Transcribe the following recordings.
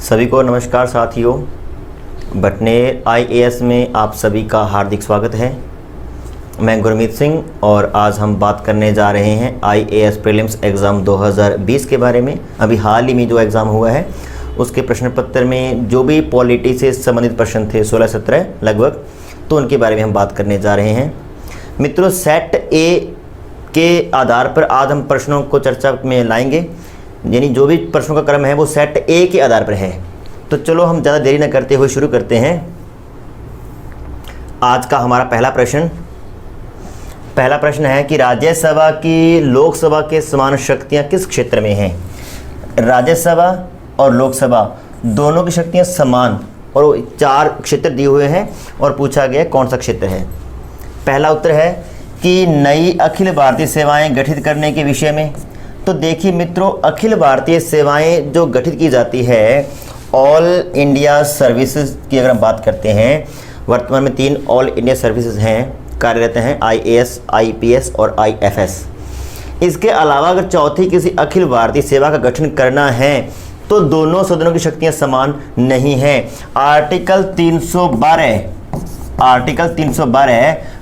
सभी को नमस्कार साथियों, बटनेर आईएएस में आप सभी का हार्दिक स्वागत है। मैं गुरमीत सिंह और आज हम बात करने जा रहे हैं आईएएस प्रीलिम्स एग्ज़ाम 2020 के बारे में। अभी हाल ही में जो एग्ज़ाम हुआ है उसके प्रश्न पत्र में जो भी पॉलिटी से संबंधित प्रश्न थे 16-17 लगभग, तो उनके बारे में हम बात करने जा रहे हैं। मित्रों, सेट ए के आधार पर आज हम प्रश्नों को चर्चा में लाएंगे, यानी जो भी प्रश्नों का क्रम है वो सेट ए के आधार पर है। तो चलो हम ज़्यादा देरी न करते हुए शुरू करते हैं। आज का हमारा पहला प्रश्न है कि राज्यसभा की लोकसभा के समान शक्तियां किस क्षेत्र में हैं। राज्यसभा और लोकसभा दोनों की शक्तियां समान और 4 क्षेत्र दिए हुए हैं और पूछा गया कौन सा क्षेत्र है। पहला उत्तर है कि नई अखिल भारतीय सेवाएं गठित करने के विषय में। तो देखिए मित्रों, अखिल भारतीय सेवाएं जो गठित की जाती है, ऑल इंडिया सर्विसेज की अगर हम बात करते हैं, वर्तमान में 3 ऑल इंडिया सर्विसेज हैं, कार्यरत हैं, आईएएस, आईपीएस और आईएफएस। इसके अलावा अगर चौथी किसी अखिल भारतीय सेवा का गठन करना है तो दोनों सदनों की शक्तियां समान नहीं हैं। आर्टिकल 312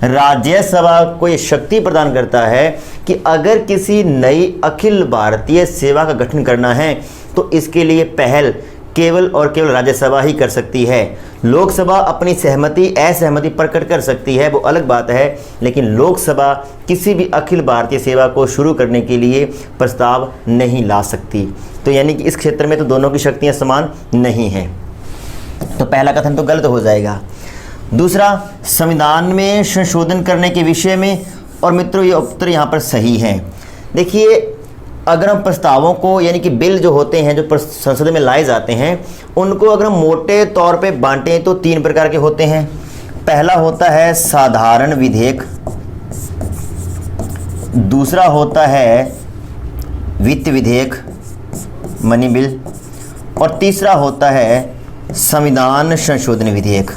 राज्यसभा को ये शक्ति प्रदान करता है कि अगर किसी नई अखिल भारतीय सेवा का गठन करना है तो इसके लिए पहल केवल और केवल राज्यसभा ही कर सकती है। लोकसभा अपनी सहमति असहमति प्रकट कर सकती है, वो अलग बात है, लेकिन लोकसभा किसी भी अखिल भारतीय सेवा को शुरू करने के लिए प्रस्ताव नहीं ला सकती। तो यानी कि इस क्षेत्र में तो दोनों की शक्तियां समान नहीं हैं। तो पहला कथन तो गलत हो जाएगा। दूसरा, संविधान में संशोधन करने के विषय में, और मित्रों ये उत्तर यहाँ पर सही है। देखिए, अगर हम प्रस्तावों को, यानी कि बिल जो होते हैं जो संसद में लाए जाते हैं, उनको अगर हम मोटे तौर पे बांटें तो 3 प्रकार के होते हैं। पहला होता है साधारण विधेयक, दूसरा होता है वित्त विधेयक, मनी बिल, और तीसरा होता है संविधान संशोधन विधेयक।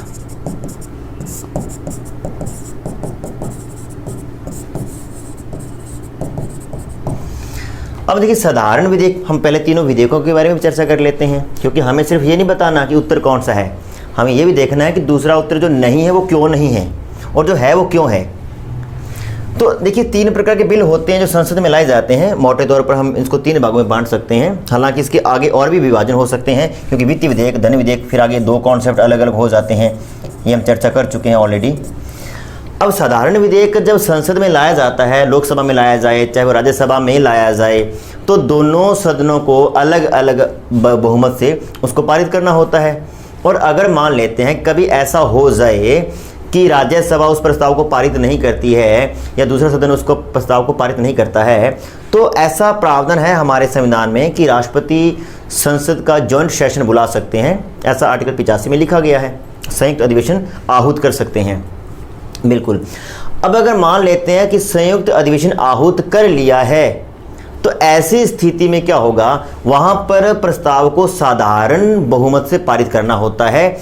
अब देखिए, साधारण विधेयक, हम पहले तीनों विधेयकों के बारे में चर्चा कर लेते हैं, क्योंकि हमें सिर्फ ये नहीं बताना कि उत्तर कौन सा है, हमें ये भी देखना है कि दूसरा उत्तर जो नहीं है वो क्यों नहीं है और जो है वो क्यों है। तो देखिए, 3 प्रकार के बिल होते हैं जो संसद में लाए जाते हैं। मोटे तौर पर हम इसको 3 भागों में बांट सकते हैं, हालांकि इसके आगे और भी विभाजन हो सकते हैं, क्योंकि वित्त विधेयक, धन विधेयक, फिर आगे 2 कॉन्सेप्ट अलग अलग हो जाते हैं। ये हम चर्चा कर चुके हैं ऑलरेडी। अब साधारण विधेयक जब संसद में लाया जाता है, लोकसभा में लाया जाए चाहे वो राज्यसभा में लाया जाए, तो दोनों सदनों को अलग अलग बहुमत से उसको पारित करना होता है। और अगर मान लेते हैं कभी ऐसा हो जाए कि राज्यसभा उस प्रस्ताव को पारित नहीं करती है या दूसरा सदन उसको प्रस्ताव को पारित नहीं करता है, तो ऐसा प्रावधान है हमारे संविधान में कि राष्ट्रपति संसद का जॉइंट सेशन बुला सकते हैं। ऐसा आर्टिकल 85 में लिखा गया है, संयुक्त अधिवेशन आहूत कर सकते हैं। बिल्कुल। अब अगर मान लेते हैं कि संयुक्त अधिवेशन आहूत कर लिया है, तो ऐसी स्थिति में क्या होगा, वहां पर प्रस्ताव को साधारण बहुमत से पारित करना होता है।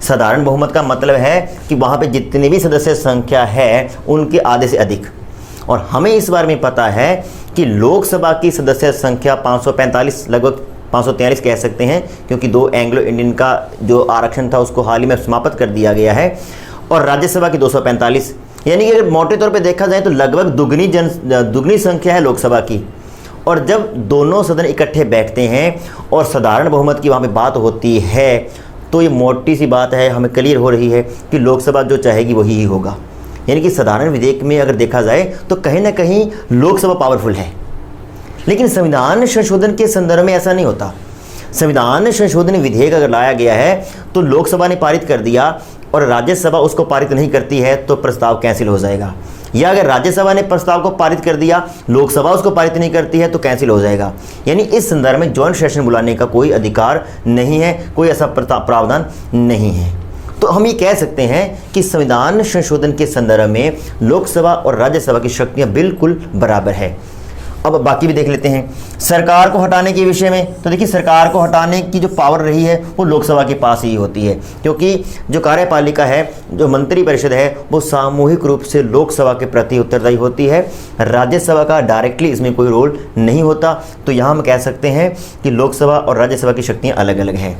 साधारण बहुमत का मतलब है कि वहां पे जितनी भी सदस्य संख्या है उनके आधे से अधिक। और हमें इस बारे में पता है कि लोकसभा की सदस्य संख्या 545, लगभग 543 कह सकते हैं, क्योंकि 2 एंग्लो इंडियन का जो आरक्षण था उसको हाल ही में समाप्त कर दिया गया है, और राज्यसभा की 245, यानी कि अगर मोटे तौर पे देखा जाए तो लगभग दुगनी संख्या है लोकसभा की। और जब दोनों सदन इकट्ठे बैठते हैं और साधारण बहुमत की वहाँ पे बात होती है, तो ये मोटी सी बात है, हमें क्लियर हो रही है कि लोकसभा जो चाहेगी वही ही होगा। यानी कि साधारण विधेयक में अगर देखा जाए तो कहीं ना कहीं लोकसभा पावरफुल है, लेकिन संविधान संशोधन के संदर्भ में ऐसा नहीं होता। संविधान संशोधन विधेयक अगर लाया गया है तो लोकसभा ने पारित कर दिया और राज्यसभा उसको पारित नहीं करती है तो प्रस्ताव कैंसिल हो जाएगा, या अगर राज्यसभा ने प्रस्ताव को पारित कर दिया, लोकसभा उसको पारित नहीं करती है तो कैंसिल हो जाएगा। यानी इस संदर्भ में जॉइंट सेशन बुलाने का कोई अधिकार नहीं है, कोई ऐसा प्रावधान नहीं है। तो हम ये कह सकते हैं कि संविधान संशोधन के संदर्भ में लोकसभा और राज्यसभा की शक्तियां बिल्कुल बराबर है। अब बाकी भी देख लेते हैं। सरकार को हटाने के विषय में, तो देखिए, सरकार को हटाने की जो पावर रही है वो लोकसभा के पास ही होती है, क्योंकि जो कार्यपालिका है, जो मंत्रिपरिषद है, वो सामूहिक रूप से लोकसभा के प्रति उत्तरदायी होती है। राज्यसभा का डायरेक्टली इसमें कोई रोल नहीं होता। तो यहाँ हम कह सकते हैं कि लोकसभा और राज्यसभा की शक्तियाँ अलग अलग हैं।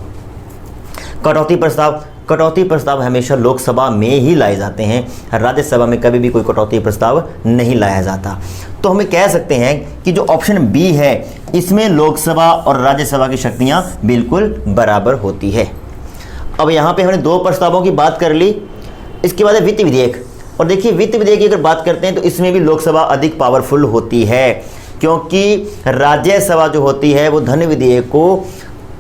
कटौती प्रस्ताव हमेशा लोकसभा में ही लाए जाते हैं, राज्यसभा में कभी भी कोई कटौती प्रस्ताव नहीं लाया जाता। तो हमें कह सकते हैं कि जो ऑप्शन बी है इसमें लोकसभा और राज्यसभा की शक्तियां बिल्कुल बराबर होती है। अब यहाँ पे हमने दो प्रस्तावों की बात कर ली, इसके बाद है वित्त विधेयक। और देखिए वित्त विधेयक की अगर बात करते हैं तो इसमें भी लोकसभा अधिक पावरफुल होती है, क्योंकि राज्यसभा जो होती है वो धन विधेयक को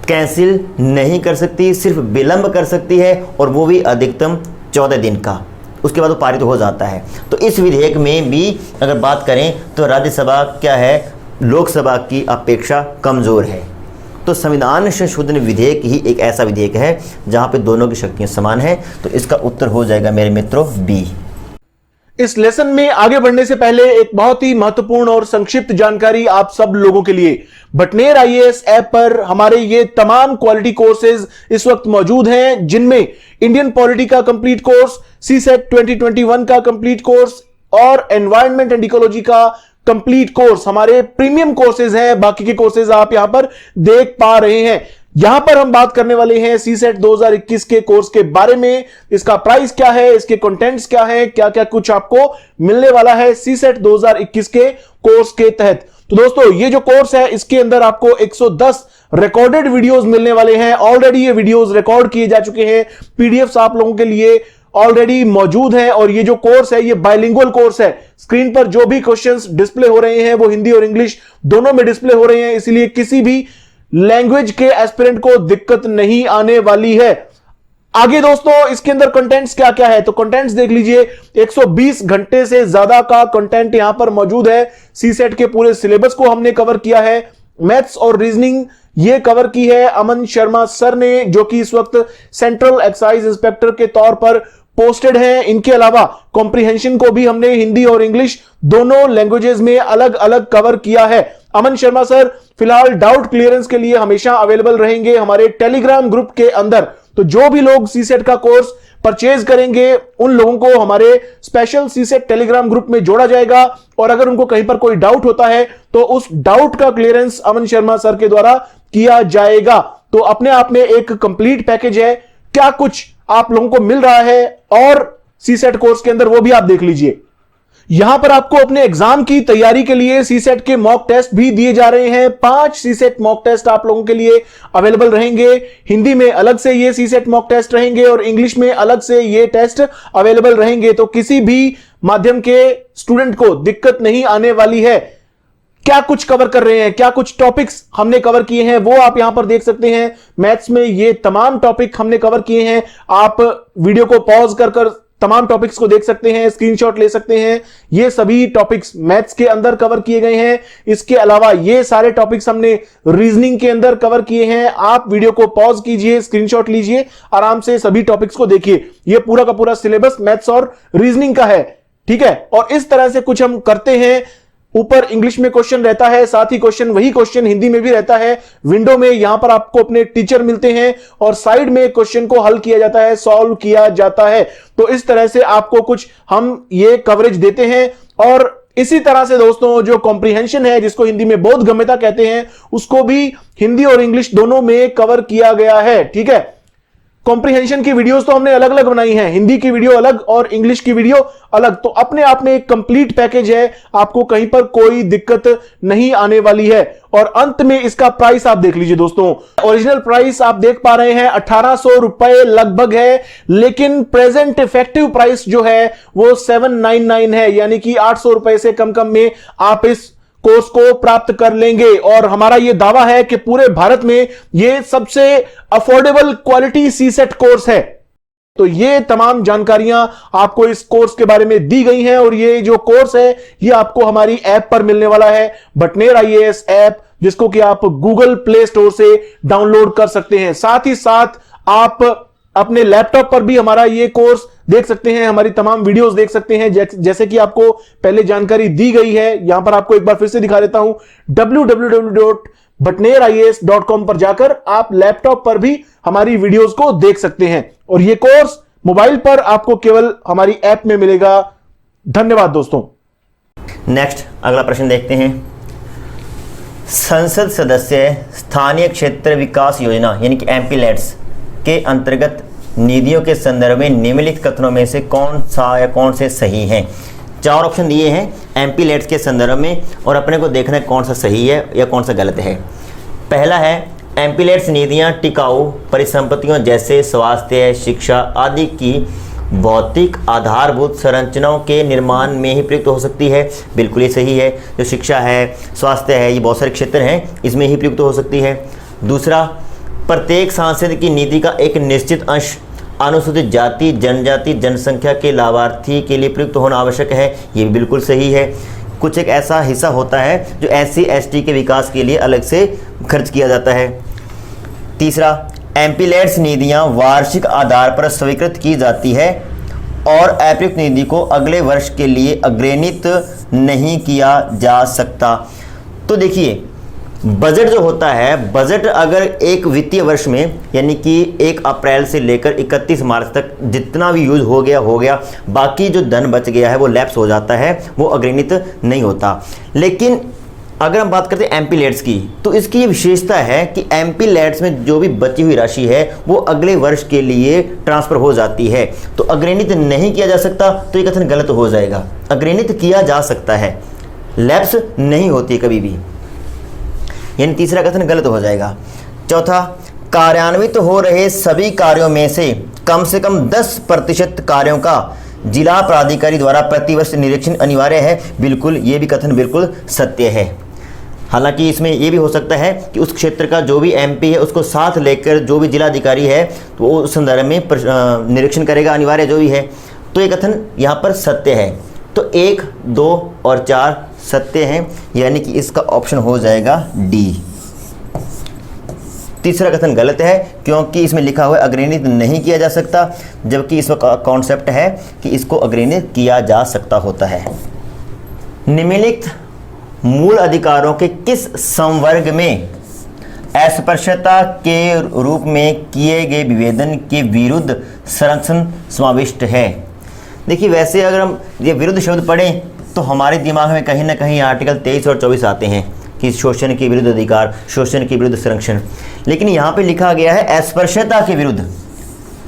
कैंसिल नहीं कर सकती, सिर्फ विलंब कर सकती है, और वो भी अधिकतम 14 दिन का, उसके बाद वो पारित हो जाता है। तो इस विधेयक में भी अगर बात करें तो राज्यसभा क्या है, लोकसभा की अपेक्षा कमज़ोर है। तो संविधान संशोधन विधेयक ही एक ऐसा विधेयक है जहां पे दोनों की शक्तियां समान है। तो इसका उत्तर हो जाएगा मेरे मित्रों बी। इस लेसन में आगे बढ़ने से पहले एक बहुत ही महत्वपूर्ण और संक्षिप्त जानकारी आप सब लोगों के लिए। बटनेर आईएएस ऐप पर हमारे ये तमाम क्वालिटी कोर्सेज इस वक्त मौजूद हैं, जिनमें इंडियन पॉलिटी का कंप्लीट कोर्स, सीसेट 2021 का कंप्लीट कोर्स और एनवायरनमेंट एंड इकोलॉजी का कंप्लीट कोर्स हमारे प्रीमियम कोर्सेज हैं। बाकी के कोर्सेज आप यहां पर देख पा रहे हैं। यहां पर हम बात करने वाले हैं सीसेट 2021 के कोर्स के बारे में। इसका प्राइस क्या है, इसके कंटेंट्स क्या है, क्या क्या कुछ आपको मिलने वाला है सीसेट 2021 के कोर्स के तहत। तो दोस्तों ये जो कोर्स है इसके अंदर आपको 110 रिकॉर्डेड वीडियोस मिलने वाले हैं। ऑलरेडी ये वीडियोस रिकॉर्ड किए जा चुके हैं, पीडीएफ्स आप लोगों के लिए ऑलरेडी मौजूद है। और ये जो कोर्स है ये बाइलिंगुअल कोर्स है। स्क्रीन पर जो भी क्वेश्चंस डिस्प्ले हो रहे हैं वो हिंदी और इंग्लिश दोनों में डिस्प्ले हो रहे हैं, इसलिए किसी भी लैंग्वेज के एस्पिरेंट को दिक्कत नहीं आने वाली है। आगे दोस्तों इसके अंदर कंटेंट्स क्या क्या है, तो कंटेंट्स देख लीजिए। 120 घंटे से ज्यादा का कंटेंट यहां पर मौजूद है। सीसेट के पूरे सिलेबस को हमने कवर किया है। मैथ्स और रीजनिंग ये कवर की है अमन शर्मा सर ने, जो कि इस वक्त सेंट्रल एक्साइज इंस्पेक्टर के तौर पर पोस्टेड हैं। इनके अलावा कॉम्प्रिहेंशन को भी हमने हिंदी और इंग्लिश दोनों लैंग्वेजेस में अलग अलग कवर किया है। अमन शर्मा सर फिलहाल डाउट क्लियरेंस के लिए हमेशा अवेलेबल रहेंगे हमारे टेलीग्राम ग्रुप के अंदर। तो जो भी लोग सीसेट का कोर्स परचेज करेंगे उन लोगों को हमारे स्पेशल सीसेट टेलीग्राम ग्रुप में जोड़ा जाएगा, और अगर उनको कहीं पर कोई डाउट होता है तो उस डाउट का क्लियरेंस अमन शर्मा सर के द्वारा किया जाएगा। तो अपने आप में एक कंप्लीट पैकेज है, क्या कुछ आप लोगों को मिल रहा है और सीसेट कोर्स के अंदर वो भी आप देख लीजिए। यहां पर आपको अपने एग्जाम की तैयारी के लिए सीसेट के मॉक टेस्ट भी दिए जा रहे हैं। 5 सीसेट मॉक टेस्ट आप लोगों के लिए अवेलेबल रहेंगे। हिंदी में अलग से ये सीसेट मॉक टेस्ट रहेंगे और इंग्लिश में अलग से ये टेस्ट अवेलेबल रहेंगे। तो किसी भी माध्यम के स्टूडेंट को दिक्कत नहीं आने वाली है। क्या कुछ कवर कर रहे हैं, क्या कुछ टॉपिक्स हमने कवर किए हैं वो आप यहां पर देख सकते हैं। मैथ्स में ये तमाम टॉपिक हमने कवर किए हैं। आप वीडियो को पॉज कर तमाम टॉपिक्स को देख सकते हैं, स्क्रीनशॉट ले सकते हैं। ये सभी टॉपिक्स मैथ्स के अंदर कवर किए गए हैं। इसके अलावा ये सारे टॉपिक्स हमने रीजनिंग के अंदर कवर किए हैं। आप वीडियो को पॉज कीजिए, स्क्रीनशॉट लीजिए, आराम से सभी टॉपिक्स को देखिए। ये पूरा का पूरा सिलेबस मैथ्स और रीजनिंग का है, ठीक है। और इस तरह से कुछ हम करते हैं। ऊपर इंग्लिश में क्वेश्चन रहता है, साथ ही वही क्वेश्चन हिंदी में भी रहता है। विंडो में यहां पर आपको अपने टीचर मिलते हैं और साइड में क्वेश्चन को हल किया जाता है, सॉल्व किया जाता है। तो इस तरह से आपको कुछ हम ये कवरेज देते हैं। और इसी तरह से दोस्तों जो कॉम्प्रिहेंशन है, जिसको हिंदी में बोधगम्यता कहते हैं, उसको भी हिंदी और इंग्लिश दोनों में कवर किया गया है, ठीक है। कॉम्प्रिहेंशन की वीडियोस तो हमने अलग अलग बनाई हैं, हिंदी की वीडियो अलग और इंग्लिश की वीडियो अलग। तो अपने आप में एक कंप्लीट पैकेज है, आपको कहीं पर कोई दिक्कत नहीं आने वाली है। और अंत में इसका प्राइस आप देख लीजिए दोस्तों। ओरिजिनल प्राइस आप देख पा रहे हैं 1800 रुपए लगभग है, लेकिन प्रेजेंट इफेक्टिव प्राइस जो है वो 799 है, यानी कि 800 रुपए से कम में आप इस कोर्स को प्राप्त कर लेंगे। और हमारा यह दावा है कि पूरे भारत में यह सबसे अफोर्डेबल क्वालिटी सीसेट कोर्स है। तो ये तमाम जानकारियां आपको इस कोर्स के बारे में दी गई हैं, और ये जो कोर्स है ये आपको हमारी ऐप पर मिलने वाला है, बटनेर आईएएस ऐप, जिसको कि आप गूगल प्ले स्टोर से डाउनलोड कर सकते हैं। साथ ही साथ आप अपने लैपटॉप पर भी हमारा ये कोर्स देख सकते हैं, हमारी तमाम वीडियोस देख सकते हैं। जैसे कि आपको पहले जानकारी दी गई है, यहां पर आपको एक बार फिर से दिखा देता हूं। www.batnerias.com पर जाकर आप लैपटॉप पर भी हमारी वीडियोस को देख सकते हैं। और ये कोर्स मोबाइल पर आपको केवल हमारी ऐप में मिलेगा। धन्यवाद दोस्तों। नेक्स्ट अगला प्रश्न देखते हैं। संसद सदस्य स्थानीय क्षेत्र विकास योजना यानी कि एमपी लैट्स के अंतर्गत निधियों के संदर्भ में निम्नलिखित कथनों में से कौन सा या कौन से सही हैं। 4 ऑप्शन दिए हैं एमपी लेट्स के संदर्भ में और अपने को देखना है कौन सा सही है या कौन सा गलत है। पहला है एमपी लेट्स निधियाँ टिकाऊ परिसंपत्तियों जैसे स्वास्थ्य, शिक्षा आदि की भौतिक आधारभूत संरचनाओं के निर्माण में ही प्रयुक्त हो सकती है। बिल्कुल ये सही है। जो शिक्षा है, स्वास्थ्य है, ये बहुत सारे क्षेत्र हैं, इसमें ही प्रयुक्त हो सकती है। दूसरा, प्रत्येक सांसद की निधि का एक निश्चित अंश अनुसूचित जाति, जनजाति, जनसंख्या के लाभार्थी के लिए प्रयुक्त होना आवश्यक है। ये भी बिल्कुल सही है। कुछ एक ऐसा हिस्सा होता है जो SC ST के विकास के लिए अलग से खर्च किया जाता है। तीसरा, एमपी लेट्स निधियाँ वार्षिक आधार पर स्वीकृत की जाती है और अप्रयुक्त निधि को अगले वर्ष के लिए अग्रेणित नहीं किया जा सकता। तो देखिए, बजट जो होता है, बजट अगर एक वित्तीय वर्ष में यानी कि 1 अप्रैल से लेकर 31 मार्च तक जितना भी यूज हो गया, बाकी जो धन बच गया है वो लैप्स हो जाता है, वो अग्रेणित नहीं होता। लेकिन अगर हम बात करते हैं एमपी लेट्स की, तो इसकी ये विशेषता है कि एमपी लेट्स में जो भी बची हुई राशि है वो अगले वर्ष के लिए ट्रांसफर हो जाती है। तो अग्रेणित नहीं किया जा सकता, तो ये कथन गलत हो जाएगा। अग्रेणित किया जा सकता है, लैप्स नहीं होती कभी भी, यानी तीसरा कथन गलत हो जाएगा। चौथा, कार्यान्वित हो रहे सभी कार्यों में से कम 10% कार्यों का जिला प्राधिकारी द्वारा प्रतिवर्ष निरीक्षण अनिवार्य है। बिल्कुल, ये भी कथन बिल्कुल सत्य है। हालांकि इसमें ये भी हो सकता है कि उस क्षेत्र का जो भी MP है उसको साथ लेकर जो भी जिलाधिकारी है तो वो उस संदर्भ में निरीक्षण करेगा, अनिवार्य जो भी है। तो ये कथन यहाँ पर सत्य है। तो 1, 2 और 4 सत्य हैं, यानी कि इसका ऑप्शन हो जाएगा D। तीसरा कथन गलत है क्योंकि इसमें लिखा हुआ है अग्रेणित नहीं किया जा सकता, जबकि इसका कॉन्सेप्ट है कि इसको अग्रेणित किया जा सकता होता है। निम्नलिखित मूल अधिकारों के किस संवर्ग में अस्पृश्यता के रूप में किए गए विवेदन के विरुद्ध संरक्षण समाविष्ट है। देखिए, वैसे अगर हम ये विरुद्ध शब्द पढ़ें तो हमारे दिमाग में कहीं ना कहीं आर्टिकल 23 और 24 आते हैं कि शोषण के विरुद्ध अधिकार, शोषण के विरुद्ध संरक्षण। लेकिन यहाँ पे लिखा गया है अस्पृश्यता के विरुद्ध,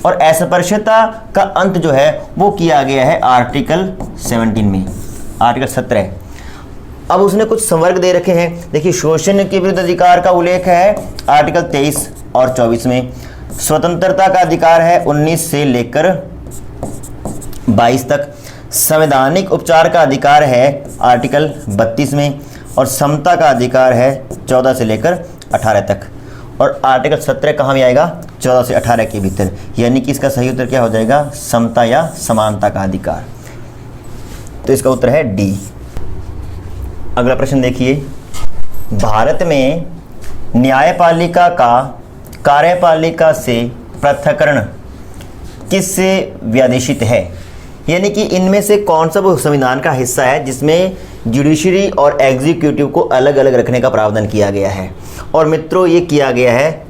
और अस्पृश्यता का अंत जो है वो किया गया है आर्टिकल 17 में, आर्टिकल 17। अब उसने कुछ संवर्ग दे रखे हैं। देखिए, शोषण के विरुद्ध अधिकार का उल्लेख है आर्टिकल 23 और 24 में। स्वतंत्रता का अधिकार है 19 से लेकर 22 तक। संवैधानिक उपचार का अधिकार है आर्टिकल 32 में, और समता का अधिकार है 14 से लेकर 18 तक। और आर्टिकल 17 कहाँ में आएगा? 14 से 18 के भीतर, यानी कि इसका सही उत्तर क्या हो जाएगा? समता या समानता का अधिकार। तो इसका उत्तर है डी। अगला प्रश्न देखिए, भारत में न्यायपालिका का कार्यपालिका से पृथक्करण किससे व्यादेशित है? यानी कि इनमें से कौन सा वो संविधान का हिस्सा है जिसमें जुडिशरी और एग्जीक्यूटिव को अलग अलग रखने का प्रावधान किया गया है? और मित्रों, ये किया गया है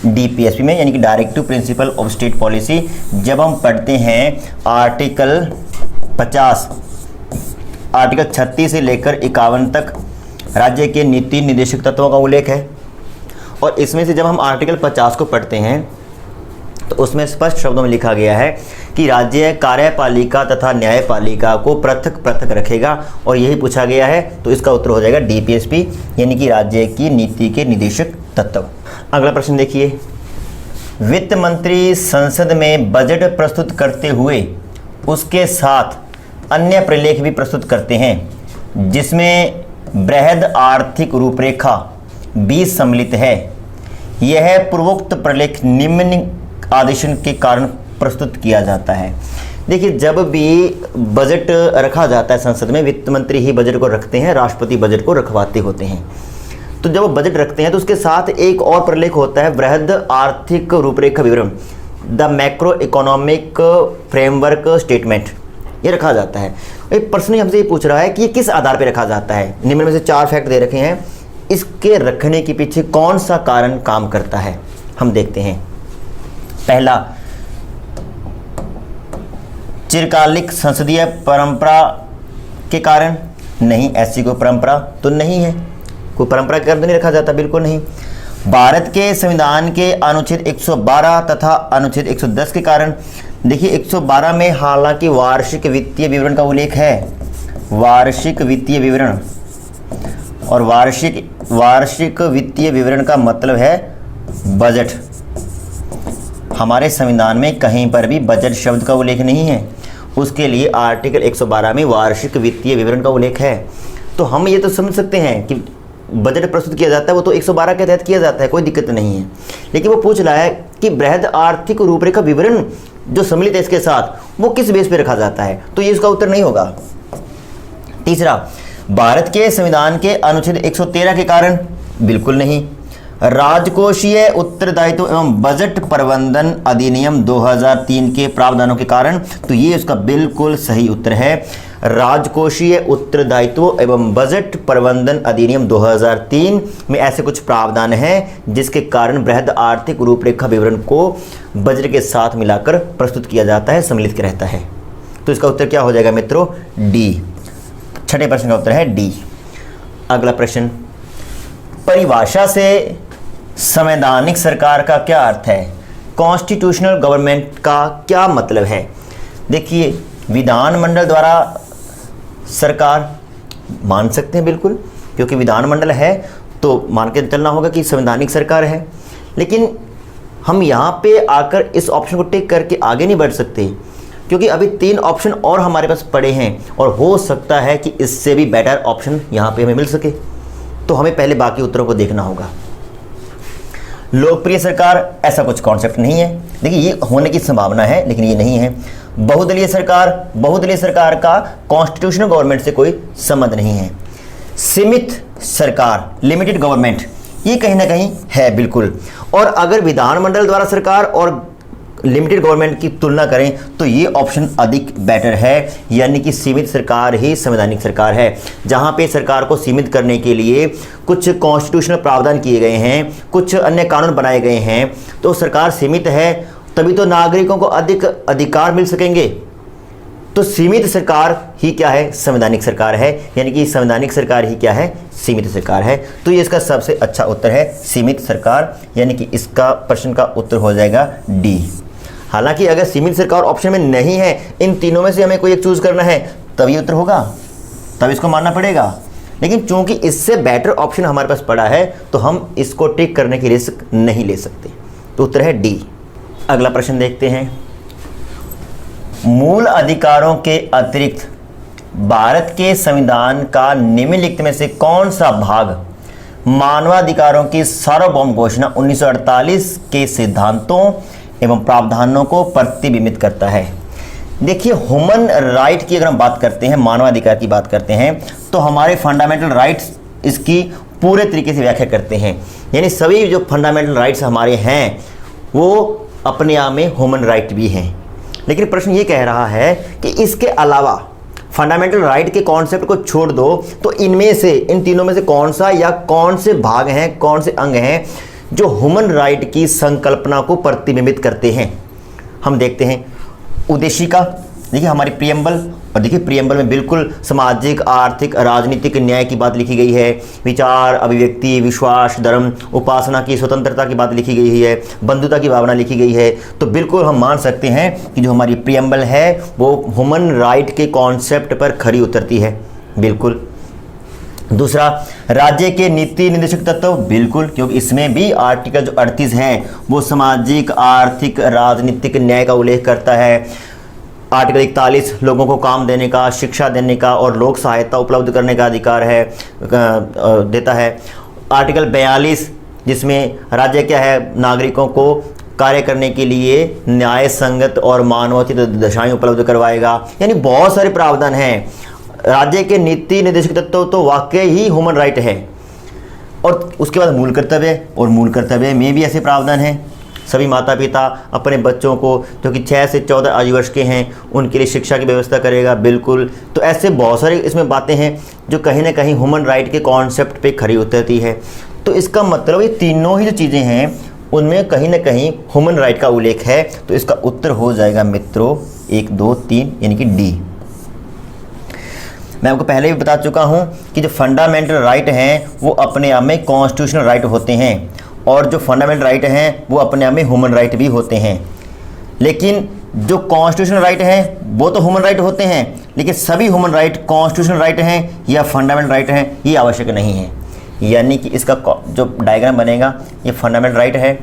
DPSP में, यानी कि directive principle of state policy. जब हम पढ़ते हैं आर्टिकल 50, आर्टिकल 36 से लेकर 51 तक राज्य के नीति निर्देशक तत्वों का उल्लेख है। और इसमें से जब हम आर्टिकल 50 को पढ़ते हैं तो उसमें स्पष्ट शब्दों में लिखा गया है कि राज्य कार्यपालिका तथा न्यायपालिका को पृथक पृथक रखेगा, और यही पूछा गया है। तो इसका उत्तर हो जाएगा DPSP, यानी कि राज्य की नीति के निदेशक तत्व। अगला प्रश्न देखिए, वित्त मंत्री संसद में बजट प्रस्तुत करते हुए उसके साथ अन्य प्रलेख भी प्रस्तुत करते हैं जिसमें बृहद आर्थिक रूपरेखा भी सम्मिलित है। यह पूर्वोक्त प्रलेख निम्न आदेशन के कारण प्रस्तुत किया जाता है। देखिए, जब भी बजट रखा जाता है संसद में, वित्त मंत्री ही बजट को रखते हैं, राष्ट्रपति बजट को रखवाते होते हैं। तो जब वो बजट रखते हैं तो उसके साथ एक और प्रलेख होता है, बृहद आर्थिक रूपरेखा विवरण, the macro economic framework statement, ये रखा जाता है। एक पर्सन हमसे ये पूछ रहा है कि ये किस आधार पर रखा जाता है। निम्न में से 4 फैक्ट दे रखे हैं, इसके रखने के पीछे कौन सा कारण काम करता है, हम देखते हैं। पहला, चिरकालिक संसदीय परंपरा के कारण। नहीं, ऐसी कोई परंपरा तो नहीं है, कोई परंपरा के कारण तो नहीं रखा जाता, बिल्कुल नहीं। भारत के संविधान के अनुच्छेद 112 तथा अनुच्छेद 110 के कारण, देखिए 112 में हालांकि वार्षिक वित्तीय विवरण का उल्लेख है, वार्षिक वित्तीय विवरण, और वार्षिक वित्तीय विवरण का मतलब है बजट। हमारे संविधान में कहीं पर भी बजट शब्द का उल्लेख नहीं है, उसके लिए आर्टिकल 112 में वार्षिक वित्तीय विवरण का उल्लेख है। तो हम ये तो समझ सकते हैं कि बजट प्रस्तुत किया जाता है वो तो 112 के तहत किया जाता है, कोई दिक्कत नहीं है। लेकिन वो पूछ रहा है कि बृहद आर्थिक रूपरेखा विवरण जो सम्मिलित है इसके साथ, वो किस बेस पे रखा जाता है, तो ये इसका उत्तर नहीं होगा। तीसरा, भारत के संविधान के अनुच्छेद 113 के कारण, बिल्कुल नहीं। राजकोषीय उत्तरदायित्व एवं बजट प्रबंधन अधिनियम 2003 के प्रावधानों के कारण, तो ये उसका बिल्कुल सही उत्तर है। राजकोषीय उत्तरदायित्व एवं बजट प्रबंधन अधिनियम 2003 में ऐसे कुछ प्रावधान हैं जिसके कारण बृहद आर्थिक रूपरेखा विवरण को बजट के साथ मिलाकर प्रस्तुत किया जाता है, सम्मिलित रहता है। तो इसका उत्तर क्या हो जाएगा मित्रों? डी। छठे प्रश्न का उत्तर है डी। अगला प्रश्न, परिभाषा से संवैधानिक सरकार का क्या अर्थ है? कॉन्स्टिट्यूशनल गवर्नमेंट का क्या मतलब है? देखिए, विधानमंडल द्वारा सरकार मान सकते हैं बिल्कुल, क्योंकि विधानमंडल है तो मान के चलना होगा कि संवैधानिक सरकार है। लेकिन हम यहाँ पे आकर इस ऑप्शन को टिक करके आगे नहीं बढ़ सकते, क्योंकि अभी 3 ऑप्शन और हमारे पास पड़े हैं और हो सकता है कि इससे भी बेटर ऑप्शन यहाँ पे हमें मिल सके। तो हमें पहले बाकी उत्तरों को देखना होगा। लोकप्रिय सरकार, ऐसा कुछ कॉन्सेप्ट नहीं है। देखिए, ये होने की संभावना है लेकिन ये नहीं है। बहुदलीय सरकार का कॉन्स्टिट्यूशनल गवर्नमेंट से कोई संबंध नहीं है। सीमित सरकार, लिमिटेड गवर्नमेंट, ये कहीं ना कहीं है बिल्कुल। और अगर विधानमंडल द्वारा सरकार और लिमिटेड गवर्नमेंट की तुलना करें तो ये ऑप्शन अधिक बेटर है, यानी कि सीमित सरकार ही संवैधानिक सरकार है, जहां पे सरकार को सीमित करने के लिए कुछ कॉन्स्टिट्यूशनल प्रावधान किए गए हैं, कुछ अन्य कानून बनाए गए हैं। तो सरकार सीमित है तभी तो नागरिकों को अधिक अधिकार मिल सकेंगे। तो सीमित सरकार ही क्या है? संवैधानिक सरकार है, यानी कि संवैधानिक सरकार ही क्या है? सीमित सरकार है। तो ये इसका सबसे अच्छा उत्तर है, सीमित सरकार, यानी कि इसका प्रश्न का उत्तर हो जाएगा डी। हालांकि अगर सीमित सरकार ऑप्शन में नहीं है, इन तीनों में से हमें कोई एक चूज करना है, तब ये उत्तर होगा, तब इसको मानना पड़ेगा। लेकिन चूंकि इससे बेटर ऑप्शन हमारे पास पड़ा है तो हम इसको टिक करने की रिस्क नहीं ले सकते। तो उत्तर है डी। अगला प्रश्न देखते हैं, मूल अधिकारों के अतिरिक्त भारत के संविधान का निम्नलिखित में से कौन सा भाग मानवाधिकारों की सार्वभौम घोषणा 1948 के सिद्धांतों एवं प्रावधानों को प्रतिबिंबित करता है? देखिए, ह्यूमन राइट की अगर हम बात करते हैं, मानवाधिकार की बात करते हैं, तो हमारे फंडामेंटल राइट्स इसकी पूरे तरीके से व्याख्या करते हैं। यानी सभी जो फंडामेंटल राइट्स हमारे हैं वो अपने आप में ह्यूमन राइट भी हैं। लेकिन प्रश्न ये कह रहा है कि इसके अलावा फंडामेंटल राइट के कॉन्सेप्ट को छोड़ दो तो इनमें से, इन तीनों में से कौन सा या कौन से भाग हैं, कौन से अंग हैं जो ह्यूमन राइट की संकल्पना को प्रतिबिंबित करते हैं? हम देखते हैं उद्देशिका। देखिए, हमारी प्रियम्बल, और देखिए प्रियम्बल में बिल्कुल सामाजिक, आर्थिक, राजनीतिक न्याय की बात लिखी गई है, विचार, अभिव्यक्ति, विश्वास, धर्म, उपासना की स्वतंत्रता की बात लिखी गई है, बंधुता की भावना लिखी गई है। तो बिल्कुल हम मान सकते हैं कि जो हमारी प्रियम्बल है वो ह्यूमन राइट के कॉन्सेप्ट पर खरी उतरती है, बिल्कुल। दूसरा, राज्य के नीति निर्देशक तत्व, बिल्कुल, क्योंकि इसमें भी आर्टिकल जो 38 है वो सामाजिक, आर्थिक, राजनीतिक न्याय का उल्लेख करता है। आर्टिकल 41 लोगों को काम देने का, शिक्षा देने का और लोक सहायता उपलब्ध करने का अधिकार है, देता है। आर्टिकल 42 जिसमें राज्य क्या है, नागरिकों को कार्य करने के लिए न्याय संगत और मानवोचित दशाएं उपलब्ध करवाएगा। यानी बहुत सारे प्रावधान हैं। राज्य के नीति निर्देशक तत्व तो वाकई ही ह्यूमन राइट है। और उसके बाद मूल कर्तव्य, और मूल कर्तव्य में भी ऐसे प्रावधान हैं। सभी माता पिता अपने बच्चों को जो कि 6 से 14 आयु वर्ष के हैं उनके लिए शिक्षा की व्यवस्था करेगा, बिल्कुल। तो ऐसे बहुत सारे इसमें बातें हैं जो कहीं ना कहीं ह्यूमन राइट के कॉन्सेप्ट पे खरी उतरती है। तो इसका मतलब ये तीनों ही जो चीज़ें हैं उनमें कहीं ना कहीं ह्यूमन राइट का उल्लेख है। तो इसका उत्तर हो जाएगा मित्रों 1, 2, 3 यानी कि डी। मैं आपको पहले भी बता चुका हूं कि जो फंडामेंटल राइट हैं वो अपने आप में कॉन्स्टिट्यूशनल राइट होते हैं और जो फंडामेंटल राइट हैं वो अपने आप में ह्यूमन राइट भी होते हैं। लेकिन जो कॉन्स्टिट्यूशनल राइट हैं वो तो ह्यूमन राइट होते हैं, लेकिन सभी ह्यूमन राइट कॉन्स्टिट्यूशनल राइट हैं या फंडामेंटल राइट हैं ये आवश्यक नहीं है। यानी कि इसका जो डायग्राम बनेगा ये फंडामेंटल राइट है,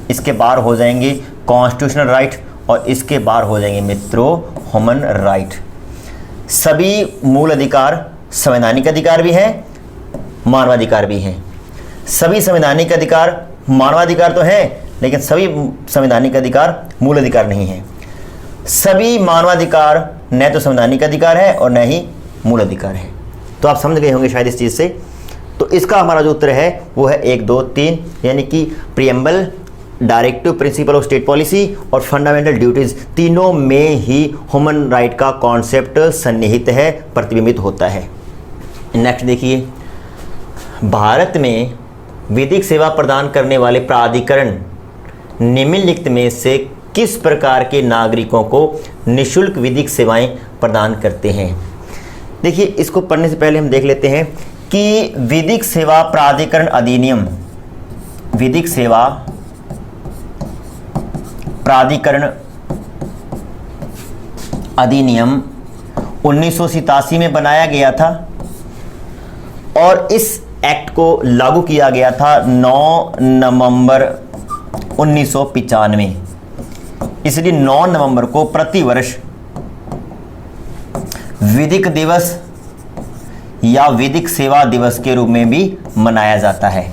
इसके बाहर हो जाएंगे कॉन्स्टिट्यूशनल राइट और इसके बाहर हो जाएंगे मित्रों ह्यूमन राइट। सभी मूल अधिकार संवैधानिक अधिकार भी हैं, मानवाधिकार भी हैं। सभी संवैधानिक अधिकार मानवाधिकार तो हैं, लेकिन सभी संवैधानिक अधिकार मूल अधिकार नहीं है। सभी मानवाधिकार न तो संवैधानिक अधिकार है और न ही मूल अधिकार है। तो आप समझ गए होंगे शायद इस चीज़ से। तो इसका हमारा जो उत्तर है वो है 1, 2, 3, यानी कि preamble, directive principle of state policy और फंडामेंटल ड्यूटीज तीनों में ही ह्यूमन राइट का कॉन्सेप्ट सन्निहित है, प्रतिबिंबित होता है। नेक्स्ट देखिए, भारत में विधिक सेवा प्रदान करने वाले प्राधिकरण निम्नलिखित में से किस प्रकार के नागरिकों को निःशुल्क विधिक सेवाएं प्रदान करते हैं। देखिए, इसको पढ़ने से पहले हम देख लेते हैं कि विधिक सेवा प्राधिकरण अधिनियम, विधिक सेवा प्राधिकरण अधिनियम 1987 में बनाया गया था और इस एक्ट को लागू किया गया था 9 नवंबर 1995। इसलिए 9 नवंबर को प्रतिवर्ष विधिक दिवस या विधिक सेवा दिवस के रूप में भी मनाया जाता है।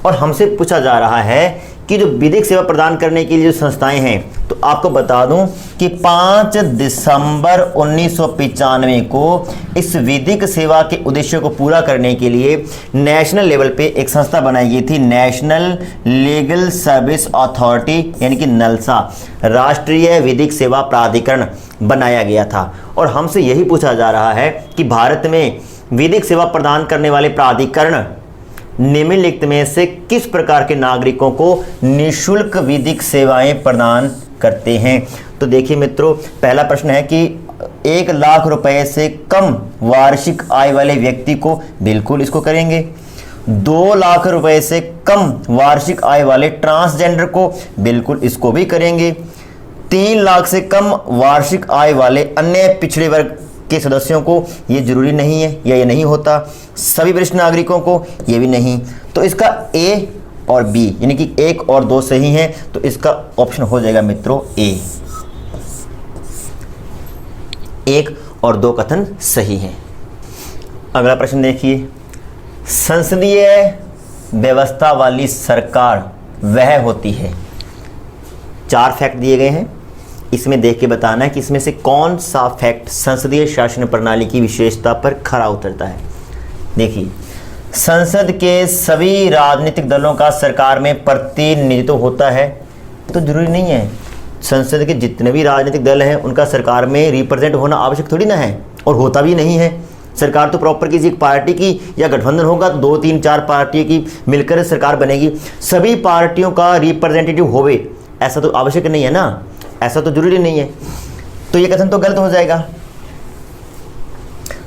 और हमसे पूछा जा रहा है कि जो विधिक सेवा प्रदान करने के लिए जो संस्थाएं हैं, तो आपको बता दूं कि 5 दिसंबर 1995 को इस विधिक सेवा के उद्देश्य को पूरा करने के लिए नेशनल लेवल पे एक संस्था बनाई गई थी, नेशनल लीगल सर्विस अथॉरिटी यानी कि नलसा, राष्ट्रीय विधिक सेवा प्राधिकरण बनाया गया था। और हमसे यही पूछा जा रहा है कि भारत में विधिक सेवा प्रदान करने वाले प्राधिकरण निम्नलिखित में से किस प्रकार के नागरिकों को निःशुल्क विधिक सेवाएं प्रदान करते हैं। तो देखिए मित्रों, पहला प्रश्न है कि 1 लाख रुपए से कम वार्षिक आय वाले व्यक्ति को बिल्कुल इसको करेंगे। 2 लाख रुपए से कम वार्षिक आय वाले ट्रांसजेंडर को बिल्कुल इसको भी करेंगे। 3 लाख से कम वार्षिक आय वाले अन्य पिछड़े वर्ग के सदस्यों को ये जरूरी नहीं है या ये नहीं होता। सभी वरिष्ठ नागरिकों को ये भी नहीं। तो इसका ए और बी यानी कि 1 और 2 सही है, तो इसका ऑप्शन हो जाएगा मित्रों ए। 1 और 2 कथन सही है। अगला प्रश्न देखिए, संसदीय व्यवस्था वाली सरकार वह होती है। 4 फैक्ट दिए गए हैं, इसमें देख के बताना है कि इसमें से कौन सा फैक्ट संसदीय शासन प्रणाली की विशेषता पर खरा उतरता है। देखिए, संसद के सभी राजनीतिक दलों का सरकार में प्रतिनिधित्व होता है, तो जरूरी नहीं है। संसद के जितने भी राजनीतिक दल हैं उनका सरकार में रिप्रेजेंट होना आवश्यक थोड़ी ना है, और होता भी नहीं है। सरकार तो प्रॉपर किसी एक पार्टी की या गठबंधन होगा तो 2, 3, 4 पार्टियों की मिलकर सरकार बनेगी। सभी पार्टियों का रिप्रेजेंटेटिव होवे ऐसा तो आवश्यक नहीं है ना, ऐसा तो जरूरी नहीं है। तो ये कथन तो गलत हो जाएगा।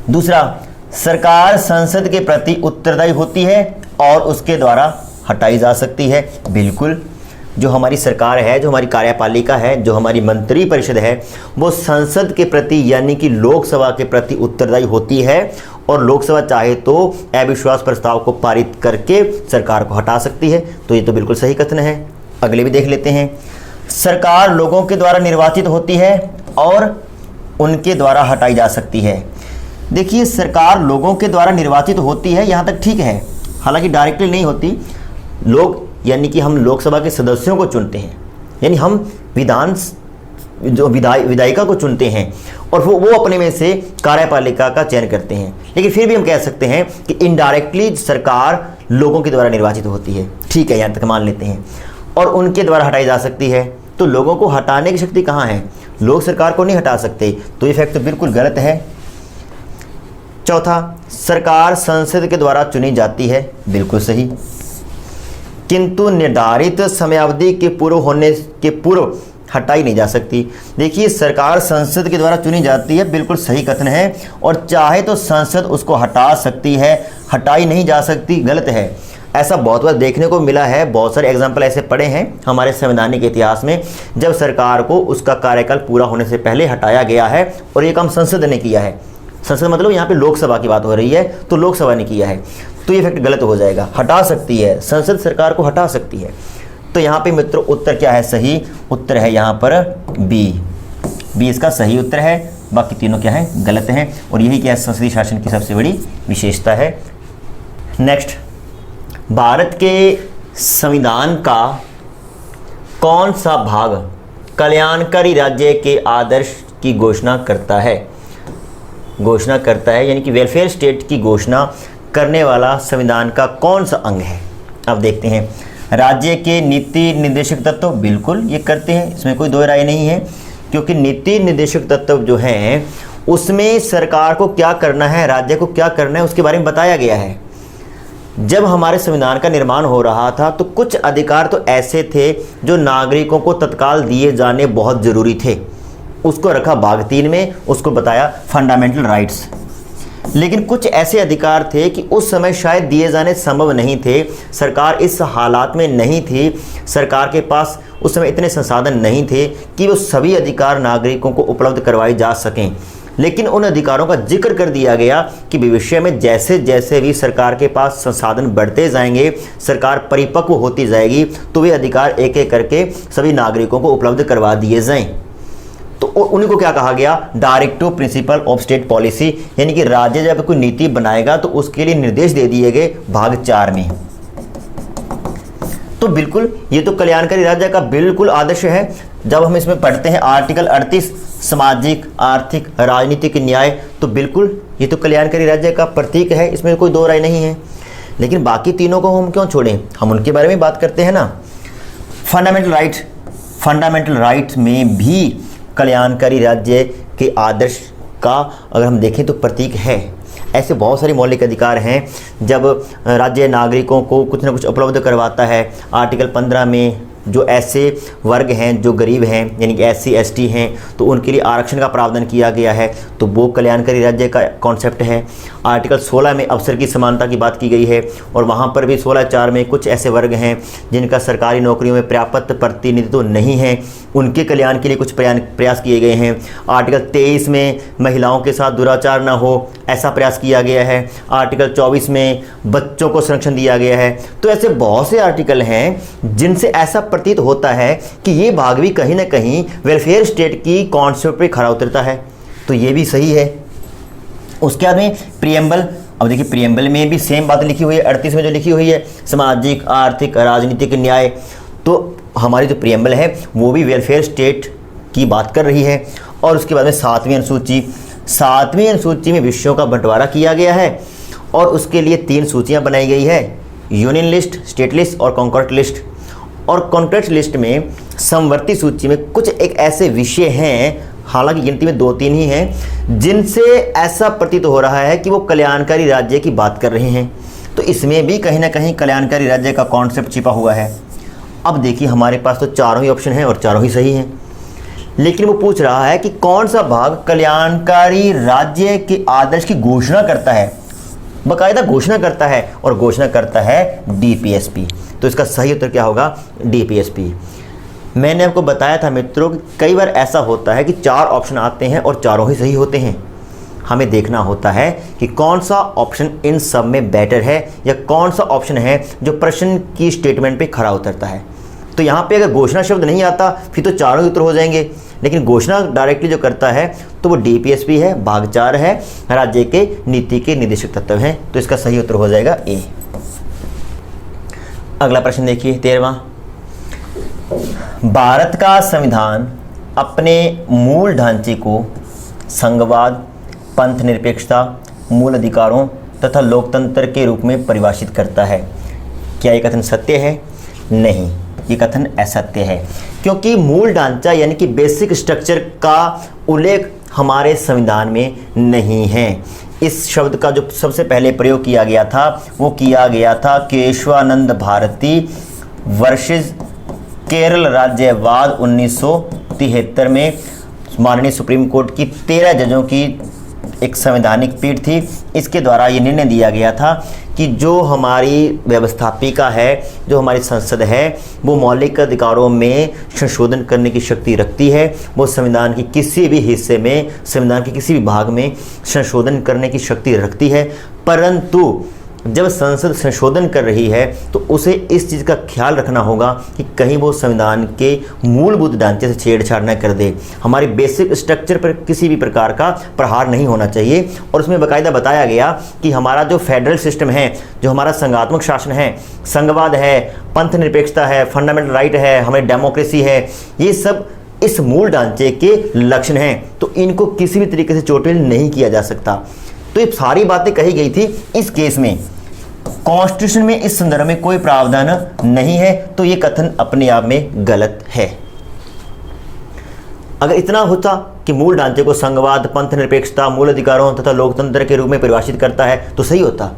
दूसरा, सरकार संसद के प्रति उत्तरदायी होती है और उसके द्वारा हटाई जा सकती है। बिल्कुल, जो हमारी सरकार है, जो हमारी कार्यपालिका है, जो हमारी मंत्री परिषद है, वो संसद के प्रति यानी कि लोकसभा के प्रति उत्तरदायी होती है और लोकसभा चाहे तो अविश्वास प्रस्ताव को पारित करके सरकार को हटा सकती है। तो ये तो बिल्कुल सही कथन है। अगले भी देख लेते हैं, सरकार लोगों के द्वारा निर्वाचित होती है और उनके द्वारा हटाई जा सकती है। देखिए, सरकार लोगों के द्वारा निर्वाचित होती है, यहाँ तक ठीक है, हालांकि डायरेक्टली नहीं होती। लोग यानी कि हम लोकसभा के सदस्यों को चुनते हैं, यानी हम विधायिका को चुनते हैं और वो अपने में से कार्यपालिका का चयन करते हैं। लेकिन फिर भी हम कह सकते हैं कि इनडायरेक्टली सरकार लोगों के द्वारा निर्वाचित होती है। ठीक है, यहाँ तक मान लेते हैं। और उनके द्वारा हटाई जा सकती है, तो लोगों को हटाने की शक्ति कहाँ है? लोग सरकार को नहीं हटा सकते, तो ये फैक्ट तो बिल्कुल गलत है। चौथा, सरकार संसद के द्वारा चुनी जाती है। बिल्कुल सही, किंतु निर्धारित समयावधि के पूर्व होने के पूर्व हटाई नहीं जा सकती। देखिए, सरकार संसद के द्वारा चुनी जाती है, बिल्कुल सही कथन है, और चाहे तो संसद उसको हटा सकती है, हटाई नहीं जा सकती, गलत है। ऐसा बहुत बार देखने को मिला है, बहुत सारे एग्जाम्पल ऐसे पड़े हैं हमारे संवैधानिक इतिहास में, जब सरकार को उसका कार्यकाल पूरा होने से पहले हटाया गया है और ये काम संसद ने किया है। संसद मतलब यहाँ पे लोकसभा की बात हो रही है, तो लोकसभा ने किया है, तो ये फैक्ट गलत हो जाएगा। हटा सकती है संसद, सरकार को हटा सकती है। तो यहाँ पे मित्रों उत्तर क्या है? सही उत्तर है यहाँ पर बी इसका सही उत्तर है। बाकी तीनों क्या है? गलत हैं। और यही क्या है? संसदीय शासन की सबसे बड़ी विशेषता है। नेक्स्ट, भारत के संविधान का कौन सा भाग कल्याणकारी राज्य के आदर्श की घोषणा करता है? घोषणा करता है यानी कि वेलफेयर स्टेट की घोषणा करने वाला संविधान का कौन सा अंग है? अब देखते हैं। राज्य के नीति निर्देशक तत्व, बिल्कुल ये करते हैं, इसमें कोई दो राय नहीं है, क्योंकि नीति निर्देशक तत्व जो हैं उसमें सरकार को क्या करना है, राज्य को क्या करना है, उसके बारे में बताया गया है। जब हमारे संविधान का निर्माण हो रहा था तो कुछ अधिकार तो ऐसे थे जो नागरिकों को तत्काल दिए जाने बहुत ज़रूरी थे, उसको रखा भाग 3 में, उसको बताया फंडामेंटल राइट्स। लेकिन कुछ ऐसे अधिकार थे कि उस समय शायद दिए जाने संभव नहीं थे, सरकार इस हालात में नहीं थी, सरकार के पास उस समय इतने संसाधन नहीं थे कि वो सभी अधिकार नागरिकों को उपलब्ध करवाए जा सकें। लेकिन उन अधिकारों का जिक्र कर दिया गया कि भविष्य में जैसे जैसे भी सरकार के पास संसाधन बढ़ते जाएंगे, सरकार परिपक्व होती जाएगी, तो वे अधिकार एक एक करके सभी नागरिकों को उपलब्ध करवा दिए जाएं। तो उन्हीं को क्या कहा गया? Directive principle of state policy, यानी कि राज्य जब कोई नीति बनाएगा तो उसके लिए निर्देश दे दिए गए भाग 4 में। तो बिल्कुल ये तो कल्याणकारी राज्य का बिल्कुल आदर्श है। जब हम इसमें पढ़ते हैं आर्टिकल 38 सामाजिक, आर्थिक, राजनीतिक न्याय, तो बिल्कुल ये तो कल्याणकारी राज्य का प्रतीक है, इसमें कोई दो राय नहीं है। लेकिन बाकी तीनों को हम क्यों छोड़ें? हम उनके बारे में बात करते हैं ना। फंडामेंटल राइट्स में भी कल्याणकारी राज्य के आदर्श का अगर हम देखें तो प्रतीक है। ऐसे बहुत सारे मौलिक अधिकार हैं जब राज्य नागरिकों को कुछ ना कुछ उपलब्ध करवाता है। आर्टिकल 15 में जो ऐसे वर्ग हैं जो गरीब हैं, यानी कि SC ST हैं, तो उनके लिए आरक्षण का प्रावधान किया गया है, तो वो कल्याणकारी राज्य का कॉन्सेप्ट है। आर्टिकल 16 में अवसर की समानता की बात की गई है, और वहाँ पर भी 16(4) में कुछ ऐसे वर्ग हैं जिनका सरकारी नौकरियों में पर्याप्त प्रतिनिधित्व नहीं है, उनके कल्याण के लिए कुछ प्रयास किए गए हैं। आर्टिकल 23 में महिलाओं के साथ दुराचार न हो, ऐसा प्रयास किया गया है। आर्टिकल 24 में बच्चों को संरक्षण दिया गया है। तो ऐसे बहुत से आर्टिकल हैं जिनसे ऐसा प्रतीत होता है कि ये भाग भी कहीं ना कहीं वेलफेयर स्टेट की कॉन्सेप्ट पे खरा उतरता है। तो ये भी सही है। उसके बाद में प्रियम्बल, अब देखिए प्रियम्बल में भी सेम बात लिखी हुई है। 38 में जो लिखी हुई है सामाजिक, आर्थिक, राजनीतिक न्याय, तो हमारी जो प्रियम्बल है वो भी वेलफेयर स्टेट की बात कर रही है। और उसके बाद में 7वीं अनुसूची में विषयों का बंटवारा किया गया है, और उसके लिए 3 सूचियाँ बनाई गई है, यूनियन लिस्ट, स्टेट लिस्ट और कॉन्कॉर्ड लिस्ट। और कॉन्कॉर्ड लिस्ट में समवर्ती सूची में कुछ एक ऐसे विषय हैं, हालांकि गिनती में 2-3 ही हैं, जिनसे ऐसा प्रतीत हो रहा है कि वो कल्याणकारी राज्य की बात कर रहे हैं। तो इसमें भी कहीं ना कहीं कल्याणकारी राज्य का कॉन्सेप्ट छिपा हुआ है। अब देखिए हमारे पास तो चारों ही ऑप्शन हैं और चारों ही सही हैं, लेकिन वो पूछ रहा है कि कौन सा भाग कल्याणकारी राज्य के आदर्श की घोषणा करता है, बाकायदा घोषणा करता है, और घोषणा करता है DPSP। तो इसका सही उत्तर क्या होगा? DPSP। मैंने आपको बताया था मित्रों कि कई बार ऐसा होता है कि 4 ऑप्शन आते हैं और चारों ही सही होते हैं। हमें देखना होता है कि कौन सा ऑप्शन इन सब में बेटर है, या कौन सा ऑप्शन है जो प्रश्न की स्टेटमेंट पे खरा उतरता है। तो यहाँ पे अगर घोषणा शब्द नहीं आता फिर तो चारों ही उत्तर हो जाएंगे, लेकिन घोषणा डायरेक्टली जो करता है तो वो DPSP है, भाग 4 है, राज्य के नीति के निर्देशक तत्व हैं। तो इसका सही उत्तर हो जाएगा A। अगला प्रश्न देखिए 13वां। भारत का संविधान अपने मूल ढांचे को संघवाद, पंथ निरपेक्षता, मूल अधिकारों तथा लोकतंत्र के रूप में परिभाषित करता है। क्या ये कथन सत्य है? नहीं, ये कथन असत्य है, क्योंकि मूल ढांचा यानी कि बेसिक स्ट्रक्चर का उल्लेख हमारे संविधान में नहीं है। इस शब्द का जो सबसे पहले प्रयोग किया गया था वो किया गया था केशवानंद भारती वर्सेस केरल राज्यवाद 1973 में। माननीय सुप्रीम कोर्ट की 13 जजों की एक संवैधानिक पीठ थी, इसके द्वारा ये निर्णय दिया गया था कि जो हमारी व्यवस्थापिका है, जो हमारी संसद है, वो मौलिक अधिकारों में संशोधन करने की शक्ति रखती है। वो संविधान की किसी भी हिस्से में, संविधान के किसी भी भाग में संशोधन करने की शक्ति रखती है। परंतु जब संसद संशोधन कर रही है तो उसे इस चीज़ का ख्याल रखना होगा कि कहीं वो संविधान के मूलभूत ढांचे से छेड़छाड़ न कर दे। हमारे बेसिक स्ट्रक्चर पर किसी भी प्रकार का प्रहार नहीं होना चाहिए। और उसमें बाकायदा बताया गया कि हमारा जो फेडरल सिस्टम है, जो हमारा संघात्मक शासन है, संघवाद है, पंथ निरपेक्षता है, फंडामेंटल राइट है, हमारी डेमोक्रेसी है, ये सब इस मूल ढांचे के लक्षण हैं। तो इनको किसी भी तरीके से चोटिल नहीं किया जा सकता। तो ये सारी बातें कही गई थी इस केस में। कॉन्स्टिट्यूशन में इस संदर्भ में कोई प्रावधान नहीं है, तो ये कथन अपने आप में गलत है। अगर इतना होता कि मूल ढांचे को संघवाद, पंथ निरपेक्षता, मूल अधिकारों तथा लोकतंत्र के रूप में परिभाषित करता है तो सही होता।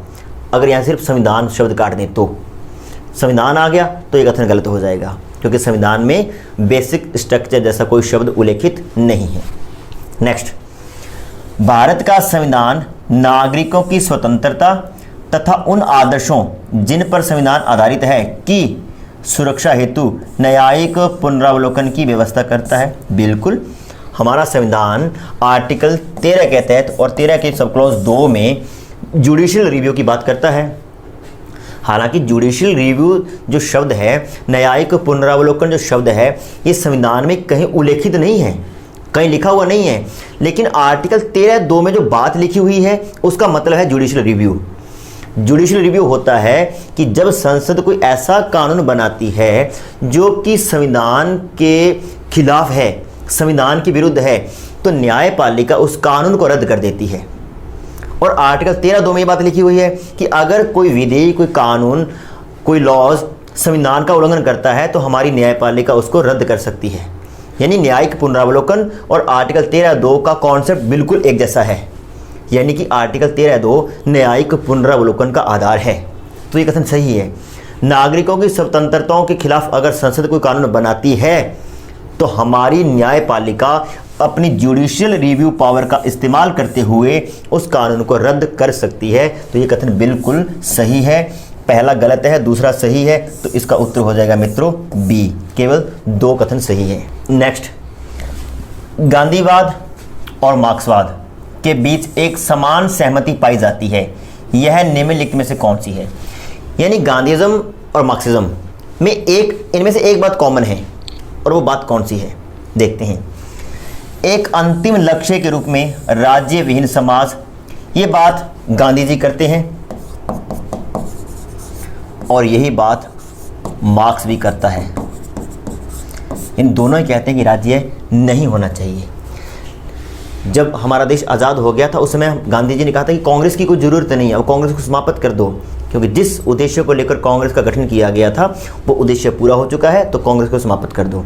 अगर यहाँ सिर्फ संविधान शब्द काट दें तो संविधान आ गया तो ये कथन गलत हो जाएगा, क्योंकि संविधान में बेसिक स्ट्रक्चर जैसा कोई शब्द उल्लेखित नहीं है। नेक्स्ट, भारत का संविधान नागरिकों की स्वतंत्रता तथा उन आदर्शों जिन पर संविधान आधारित है की सुरक्षा हेतु न्यायिक पुनरावलोकन की व्यवस्था करता है। बिल्कुल, हमारा संविधान आर्टिकल 13 के तहत और 13 के सब क्लॉज 2 में जुडिशियल रिव्यू की बात करता है। हालांकि जुडिशियल रिव्यू जो शब्द है, न्यायिक पुनरावलोकन जो शब्द है, ये संविधान में कहीं उल्लेखित नहीं है, कहीं लिखा हुआ नहीं है। लेकिन आर्टिकल 13(2) में जो बात लिखी हुई है उसका मतलब है जुडिशियल रिव्यू। जुडिशियल रिव्यू होता है कि जब संसद कोई ऐसा कानून बनाती है जो कि संविधान के खिलाफ है, संविधान के विरुद्ध है, तो न्यायपालिका उस कानून को रद्द कर देती है। और आर्टिकल 13(2) में ये बात लिखी हुई है कि अगर कोई विधेयक, कोई कानून, कोई लॉज संविधान का उल्लंघन करता है तो हमारी न्यायपालिका उसको रद्द कर सकती है। यानी न्यायिक पुनरावलोकन और आर्टिकल 13(2) का कॉन्सेप्ट बिल्कुल एक जैसा है। यानी कि आर्टिकल 13(2) न्यायिक पुनरावलोकन का आधार है। तो ये कथन सही है। नागरिकों की स्वतंत्रताओं के खिलाफ अगर संसद कोई कानून बनाती है तो हमारी न्यायपालिका अपनी जुडिशियल रिव्यू पावर का इस्तेमाल करते हुए उस कानून को रद्द कर सकती है। तो ये कथन बिल्कुल सही है। पहला गलत है, दूसरा सही है, तो इसका उत्तर हो जाएगा मित्रों बी। केवल 2 कथन सही है। नेक्स्ट, गांधीवाद और मार्क्सवाद के बीच एक समान सहमति पाई जाती है, यह निम्नलिखित में से कौन सी है? यानी गांधीज़म और मार्क्सिज्म में इनमें से एक बात कॉमन है, और वो बात कौन सी है देखते हैं। एक अंतिम लक्ष्य के रूप में राज्य विहीन समाज, ये बात गांधी जी करते हैं और यही बात मार्क्स भी करता है। इन दोनों ही कहते हैं कि राज्य नहीं होना चाहिए। जब हमारा देश आज़ाद हो गया था उस समय गांधी जी ने कहा था कि कांग्रेस की कोई ज़रूरत नहीं है, अब कांग्रेस को समाप्त कर दो, क्योंकि जिस उद्देश्य को लेकर कांग्रेस का गठन किया गया था वो उद्देश्य पूरा हो चुका है, तो कांग्रेस को समाप्त कर दो।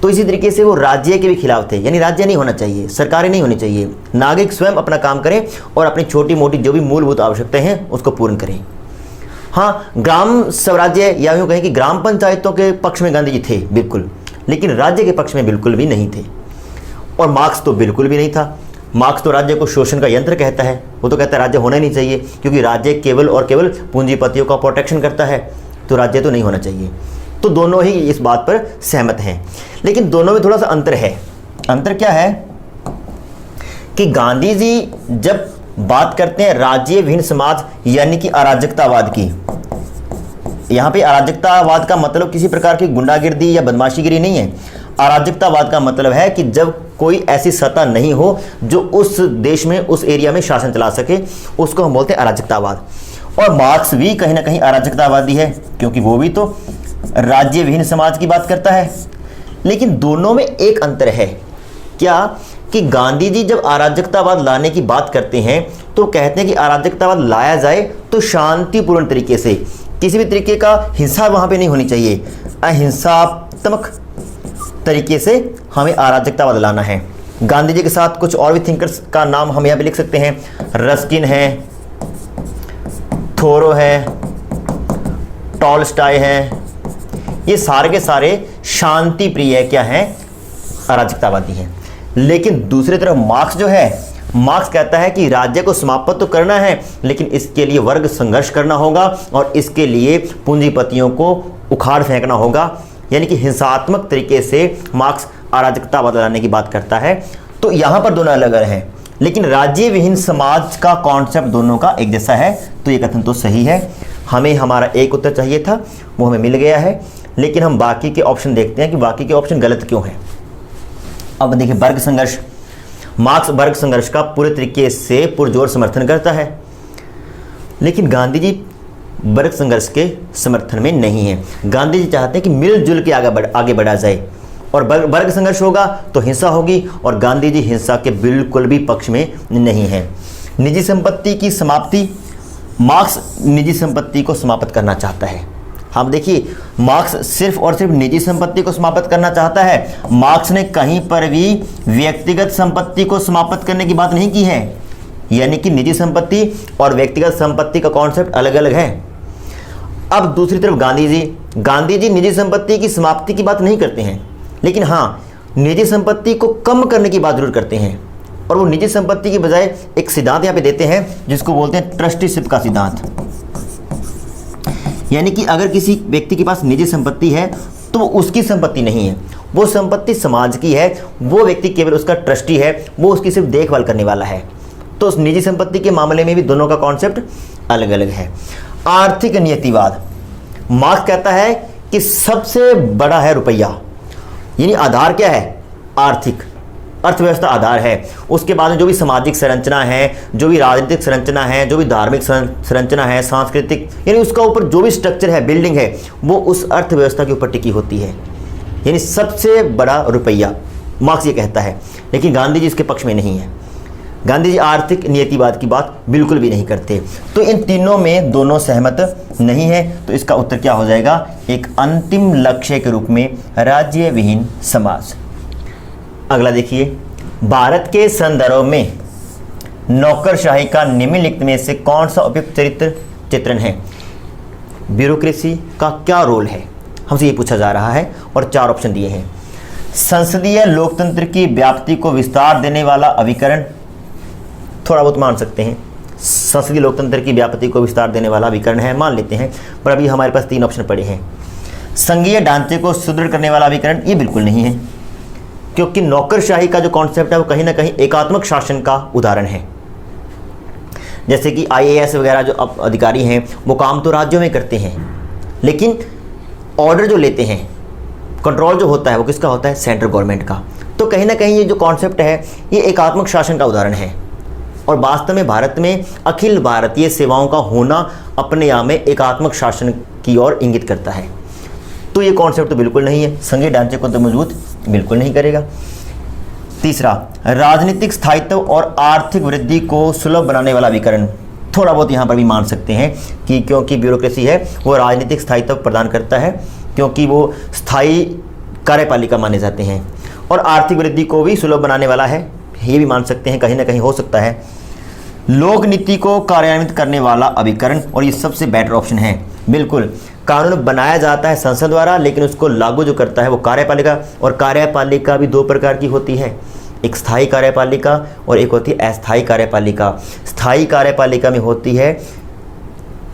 तो इसी तरीके से वो राज्य के भी खिलाफ थे, यानी राज्य नहीं होना चाहिए, सरकारें नहीं होनी चाहिए, नागरिक स्वयं अपना काम करें और अपनी छोटी मोटी जो भी मूलभूत आवश्यकताएं हैं उसको पूर्ण करें। हाँ, ग्राम स्वराज्य या यूँ कहें कि ग्राम पंचायतों के पक्ष में गांधी जी थे बिल्कुल, लेकिन राज्य के पक्ष में बिल्कुल भी नहीं थे। और मार्क्स तो बिल्कुल भी नहीं था। मार्क्स तो राज्य को शोषण का यंत्र कहता है। वो तो कहता है राज्य होना ही नहीं चाहिए, क्योंकि राज्य केवल और केवल पूंजीपतियों का प्रोटेक्शन करता है, तो राज्य तो नहीं होना चाहिए। तो दोनों ही इस बात पर सहमत हैं, लेकिन दोनों में थोड़ा सा अंतर है। अंतर क्या है कि गांधी जी जब बात करते हैं राज्य विहीन समाज यानी कि अराजकतावाद की, यहाँ पे अराजकतावाद का मतलब किसी प्रकार की गुंडागिर्दी या बदमाशीगिरी नहीं है। अराजकतावाद का मतलब है कि जब कोई ऐसी सत्ता नहीं हो जो उस देश में, उस एरिया में शासन चला सके, उसको हम बोलते हैं अराजकतावाद। और मार्क्स भी कहीं ना कहीं अराजकतावादी है, क्योंकि वो भी तो राज्य विहीन समाज की बात करता है। लेकिन दोनों में एक अंतर है, क्या कि गांधी जी जब अराजकतावाद लाने की बात करते हैं तो कहते हैं कि अराजकतावाद लाया जाए तो शांतिपूर्ण तरीके से, किसी भी तरीके का हिंसा वहाँ पे नहीं होनी चाहिए, अहिंसात्मक तरीके से हमें अराजकतावाद लाना है। गांधी जी के साथ कुछ और भी थिंकर्स का नाम हम यहाँ पे लिख सकते हैं, रस्किन है, थोरो है, टॉलस्टॉय है, ये सारे के सारे शांति प्रिय क्या हैं, अराजकतावादी हैं। लेकिन दूसरी तरफ मार्क्स जो है मार्क्स कहता है कि राज्य को समाप्त तो करना है, लेकिन इसके लिए वर्ग संघर्ष करना होगा और इसके लिए पूंजीपतियों को उखाड़ फेंकना होगा। यानी कि हिंसात्मक तरीके से मार्क्स अराजकता बदलाने की बात करता है। तो यहाँ पर दोनों अलग अलग हैं, लेकिन राज्य विहीन समाज का कॉन्सेप्ट दोनों का एक जैसा है। तो ये कथन तो सही है। हमें हमारा एक उत्तर चाहिए था, वो हमें मिल गया है, लेकिन हम बाकी के ऑप्शन देखते हैं कि बाकी के ऑप्शन गलत क्यों हैं। अब देखिए, वर्ग संघर्ष, मार्क्स वर्ग संघर्ष का पूरे तरीके से पुरजोर समर्थन करता है, लेकिन गांधी जी वर्ग संघर्ष के समर्थन में नहीं है। गांधी जी चाहते हैं कि मिलजुल के आगे बढ़ा जाए, और वर्ग संघर्ष होगा तो हिंसा होगी, और गांधी जी हिंसा के बिल्कुल भी पक्ष में नहीं है। निजी संपत्ति की समाप्ति, मार्क्स निजी संपत्ति को समाप्त करना चाहता है। हम देखिए, मार्क्स सिर्फ और सिर्फ निजी संपत्ति को समाप्त करना चाहता है। मार्क्स ने कहीं पर भी व्यक्तिगत संपत्ति को समाप्त करने की बात नहीं की है। यानी कि निजी संपत्ति और व्यक्तिगत संपत्ति का कॉन्सेप्ट अलग अलग है। अब दूसरी तरफ गांधी जी निजी संपत्ति की समाप्ति की बात नहीं करते हैं, लेकिन हाँ, निजी संपत्ति को कम करने की बात जरूर करते हैं। और वो निजी संपत्ति की बजाय एक सिद्धांत यहाँ पे देते हैं जिसको बोलते हैं ट्रस्टीशिप का सिद्धांत। यानी कि अगर किसी व्यक्ति के पास निजी संपत्ति है तो वो उसकी संपत्ति नहीं है, वो संपत्ति समाज की है, वो व्यक्ति केवल उसका ट्रस्टी है, वो उसकी सिर्फ देखभाल करने वाला है। तो उस निजी संपत्ति के मामले में भी दोनों का कॉन्सेप्ट अलग अलग है। आर्थिक नियतिवाद, मार्क्स कहता है कि सबसे बड़ा है रुपया, यानी आधार क्या है? आर्थिक, अर्थव्यवस्था आधार है। उसके बाद में जो भी सामाजिक संरचना है, जो भी राजनीतिक संरचना है, जो भी धार्मिक संरचना है, सांस्कृतिक, यानी उसका ऊपर जो भी स्ट्रक्चर है, बिल्डिंग है, वो उस अर्थव्यवस्था के ऊपर टिकी होती है। यानी सबसे बड़ा रुपया, मार्क्स ये कहता है। लेकिन गांधी जी इसके पक्ष में नहीं है। गांधी जी आर्थिक नियतिवाद की बात बिल्कुल भी नहीं करते। तो इन तीनों में दोनों सहमत नहीं है। तो इसका उत्तर क्या हो जाएगा? एक अंतिम लक्ष्य के रूप में राज्य विहीन समाज। अगला देखिए, भारत के संदर्भ में नौकरशाही का निम्नलिखित में से कौन सा उपयुक्त चरित्र चित्रण है? ब्यूरोक्रेसी का क्या रोल है, हमसे ये पूछा जा रहा है और 4 ऑप्शन दिए हैं। संसदीय लोकतंत्र की व्याप्ति को विस्तार देने वाला अभिकरण, थोड़ा बहुत मान सकते हैं, संसदीय लोकतंत्र की व्याप्ति को विस्तार देने वाला अभिकरण है, मान लेते हैं, पर अभी हमारे पास 3 ऑप्शन पड़े हैं। संघीय ढांचे को सुदृढ़ करने वाला अभिकरण, ये बिल्कुल नहीं है, क्योंकि नौकरशाही का जो कॉन्सेप्ट है वो कहीं ना कहीं एकात्मक शासन का उदाहरण है। जैसे कि IAS वगैरह जो अब अधिकारी हैं वो काम तो राज्यों में करते हैं, लेकिन ऑर्डर जो लेते हैं, कंट्रोल जो होता है वो किसका होता है? सेंट्रल गवर्नमेंट का। तो कहीं ना कहीं ये जो कॉन्सेप्ट है ये एकात्मक शासन का उदाहरण है। और वास्तव में भारत में अखिल भारतीय सेवाओं का होना अपने आप में एकात्मक शासन की ओर इंगित करता है। तो ये कॉन्सेप्ट तो बिल्कुल नहीं है, संघीय ढांचे को तो मजबूत बिल्कुल नहीं करेगा। तीसरा, राजनीतिक स्थायित्व और आर्थिक वृद्धि को सुलभ बनाने वाला अभिकरण, थोड़ा बहुत यहाँ पर भी मान सकते हैं कि क्योंकि ब्यूरोक्रेसी है वो राजनीतिक स्थायित्व प्रदान करता है, क्योंकि वो स्थायी कार्यपालिका माने जाते हैं, और आर्थिक वृद्धि को भी सुलभ बनाने वाला है, ये भी मान सकते हैं, कहीं ना कहीं हो सकता है। लोक नीति को कार्यान्वित करने वाला अभिकरण, और ये सबसे बेटर ऑप्शन है। बिल्कुल, कानून बनाया जाता है संसद द्वारा, लेकिन उसको लागू जो करता है वो कार्यपालिका, और कार्यपालिका भी 2 प्रकार की होती है, एक स्थायी कार्यपालिका और एक होती है अस्थायी कार्यपालिका। स्थायी कार्यपालिका में होती है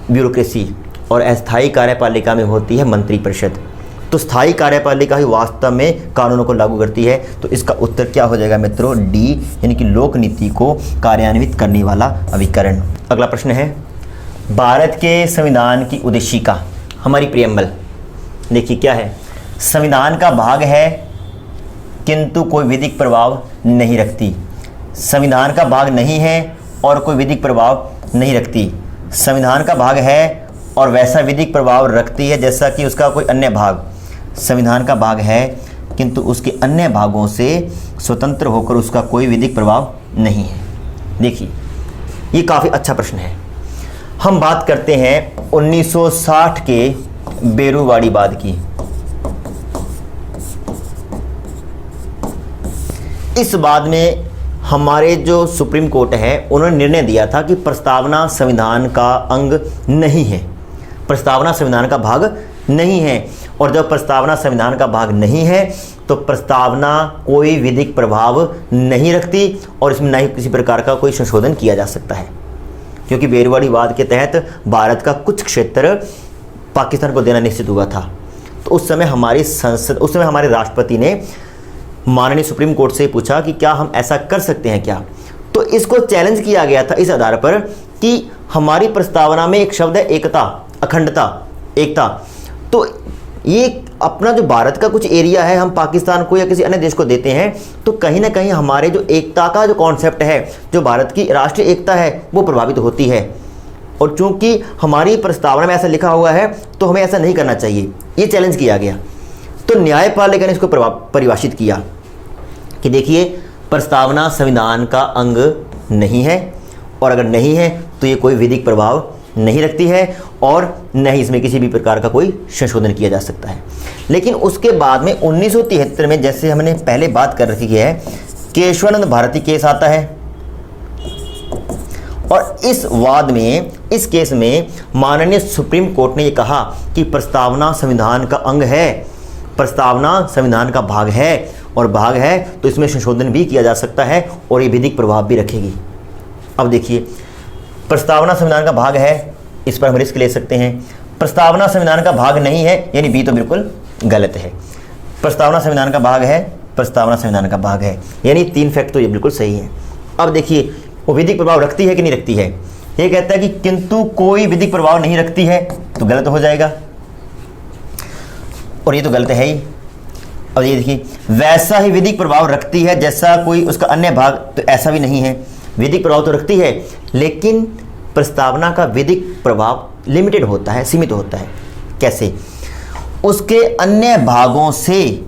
ब्यूरोक्रेसी और अस्थायी कार्यपालिका में होती है मंत्रिपरिषद। तो स्थायी कार्यपालिका ही वास्तव में कानूनों को लागू करती है। तो इसका उत्तर क्या हो जाएगा मित्रों? डी, यानी कि लोक नीति को कार्यान्वित करने वाला अभिकरण। अगला प्रश्न है, भारत के संविधान की उद्देशिका, हमारी प्रियम्बल, देखिए क्या है? संविधान का भाग है किंतु कोई विधिक प्रभाव नहीं रखती। संविधान का भाग नहीं है और कोई विधिक प्रभाव नहीं रखती। संविधान का भाग है और वैसा विधिक प्रभाव रखती है जैसा कि उसका कोई अन्य भाग। संविधान का भाग है किंतु उसके अन्य भागों से स्वतंत्र होकर उसका कोई विधिक प्रभाव नहीं है। देखिए, ये काफ़ी अच्छा प्रश्न है। हम बात करते हैं 1960 के बेरूवाड़ीवाद की। इस बाद में हमारे जो सुप्रीम कोर्ट है उन्होंने निर्णय दिया था कि प्रस्तावना संविधान का अंग नहीं है, प्रस्तावना संविधान का भाग नहीं है। और जब प्रस्तावना संविधान का भाग नहीं है तो प्रस्तावना कोई विधिक प्रभाव नहीं रखती और इसमें न ही किसी प्रकार का कोई संशोधन किया जा सकता है, क्योंकि बेरवाड़ीवाद के तहत भारत का कुछ क्षेत्र पाकिस्तान को देना निश्चित हुआ था। तो उस समय हमारी संसद, उस समय हमारे राष्ट्रपति ने माननीय सुप्रीम कोर्ट से पूछा कि क्या हम ऐसा कर सकते हैं क्या। तो इसको चैलेंज किया गया था इस आधार पर कि हमारी प्रस्तावना में एक शब्द है एकता, अखंडता, एकता। तो ये अपना जो भारत का कुछ एरिया है हम पाकिस्तान को या किसी अन्य देश को देते हैं, तो कहीं ना कहीं हमारे जो एकता का जो कॉन्सेप्ट है, जो भारत की राष्ट्रीय एकता है, वो प्रभावित होती है। और चूंकि हमारी प्रस्तावना में ऐसा लिखा हुआ है तो हमें ऐसा नहीं करना चाहिए, ये चैलेंज किया गया। तो न्यायपालिका ने इसको परिभाषित किया कि देखिए प्रस्तावना संविधान का अंग नहीं है, और अगर नहीं है तो ये कोई विधिक प्रभाव नहीं रखती है और न ही इसमें किसी भी प्रकार का कोई संशोधन किया जा सकता है। लेकिन उसके बाद में 1973 में, जैसे हमने पहले बात कर रखी है, केशवानंद भारती केस आता है और इस वाद में, इस केस में माननीय सुप्रीम कोर्ट ने ये कहा कि प्रस्तावना संविधान का अंग है, प्रस्तावना संविधान का भाग है और भाग है तो इसमें संशोधन भी किया जा सकता है और ये विधिक प्रभाव भी रखेगी। अब देखिए, प्रस्तावना संविधान का भाग है, इस पर हम रिस्क ले सकते हैं। प्रस्तावना संविधान का भाग नहीं है, यानी बी तो बिल्कुल गलत है। प्रस्तावना संविधान का भाग है, प्रस्तावना संविधान का भाग है, यानी 3 फैक्ट तो ये बिल्कुल सही है। अब देखिए, वो विधिक प्रभाव रखती है कि नहीं रखती है। ये कहता है कि किंतु कोई विधिक प्रभाव नहीं रखती है, तो गलत हो जाएगा और ये तो गलत है ही। अब ये देखिए, वैसा ही विधिक प्रभाव रखती है जैसा कोई उसका अन्य भाग, तो ऐसा भी नहीं है। विधिक प्रभाव तो रखती है, लेकिन प्रस्तावना का विधिक प्रभाव लिमिटेड होता है, सीमित होता है। कैसे? उसके अन्य भागों से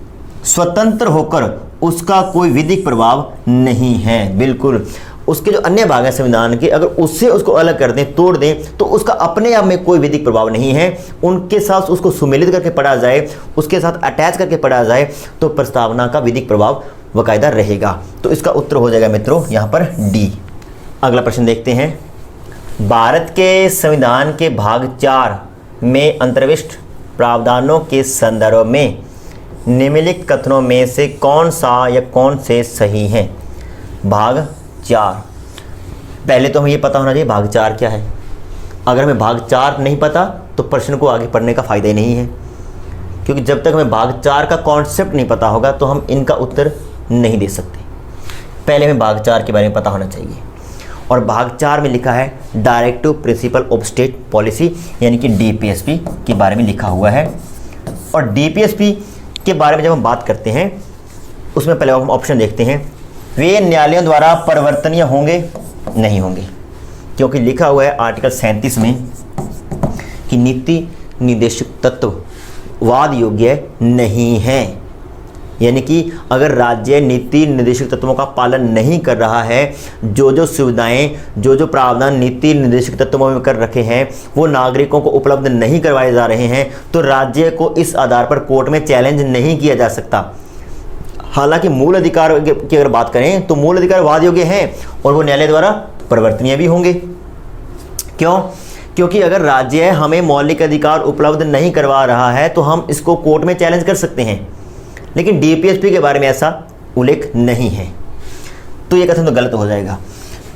स्वतंत्र होकर उसका कोई विधिक प्रभाव नहीं है। बिल्कुल, उसके जो अन्य भाग है संविधान के, अगर उससे उसको अलग कर दें, तोड़ दें, तो उसका अपने आप में कोई विधिक प्रभाव नहीं है। उनके साथ उसको सुमेलित करके पढ़ा जाए, उसके साथ अटैच करके पढ़ा जाए, तो प्रस्तावना का विधिक प्रभाव बाकायदा रहेगा। तो इसका उत्तर हो जाएगा मित्रों यहाँ पर डी। अगला प्रश्न देखते हैं। भारत के संविधान के भाग 4 में अंतर्विष्ट प्रावधानों के संदर्भ में निम्नलिखित कथनों में से कौन सा या कौन से सही हैं? भाग 4, पहले तो हमें ये पता होना चाहिए भाग 4 क्या है। अगर हमें भाग 4 नहीं पता तो प्रश्न को आगे पढ़ने का फ़ायदा ही नहीं है, क्योंकि जब तक हमें भाग 4 का कॉन्सेप्ट नहीं पता होगा तो हम इनका उत्तर नहीं दे सकते। पहले हमें भाग 4 के बारे में पता होना चाहिए। और भाग 4 में लिखा है directive principle of state policy, यानी कि डीपीएसपी के बारे में लिखा हुआ है। और डीपीएसपी के बारे में जब हम बात करते हैं, उसमें पहले हम ऑप्शन देखते हैं। वे न्यायालयों द्वारा परिवर्तनीय होंगे? नहीं होंगे, क्योंकि लिखा हुआ है आर्टिकल 37 में कि नीति निर्देशक तत्व वाद योग्य नहीं है। यानी कि अगर राज्य नीति निर्देशक तत्वों का पालन नहीं कर रहा है, जो सुविधाएं, जो प्रावधान नीति निर्देशक तत्वों में कर रखे हैं वो नागरिकों को उपलब्ध नहीं करवाए जा रहे हैं, तो राज्य को इस आधार पर कोर्ट में चैलेंज नहीं किया जा सकता। हालांकि मूल अधिकार की अगर बात करें तो मूल अधिकार वाद योग्य हैं और वो न्यायालय द्वारा परिवर्तनीय भी होंगे। क्यों? क्योंकि अगर राज्य हमें मौलिक अधिकार उपलब्ध नहीं करवा रहा है तो हम इसको कोर्ट में चैलेंज कर सकते हैं, लेकिन डीपीएसपी के बारे में ऐसा उल्लेख नहीं है। तो ये कथन तो गलत हो जाएगा।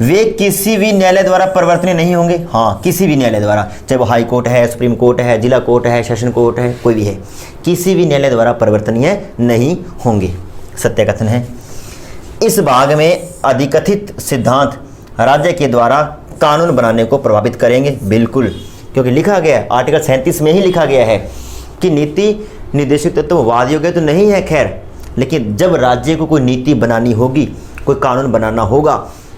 वे किसी भी न्यायालय द्वारा परिवर्तनीय नहीं होंगे। हाँ, किसी भी न्यायालय द्वारा, चाहे वो हाई कोर्ट है, सुप्रीम कोर्ट है, जिला कोर्ट है, सेशन कोर्ट है, कोई भी है, किसी भी न्यायालय द्वारा परिवर्तनीय नहीं होंगे। सत्य कथन है। इस भाग में अधिकथित सिद्धांत राज्य के द्वारा कानून बनाने को प्रभावित करेंगे? बिल्कुल, क्योंकि लिखा गया है आर्टिकल 37 में ही लिखा गया है कि नीति निर्देशक तत्व वाद योग्य तो नहीं है, खैर, लेकिन जब राज्य को कोई नीति बनानी होगी, कोई कानून बनाना होगा,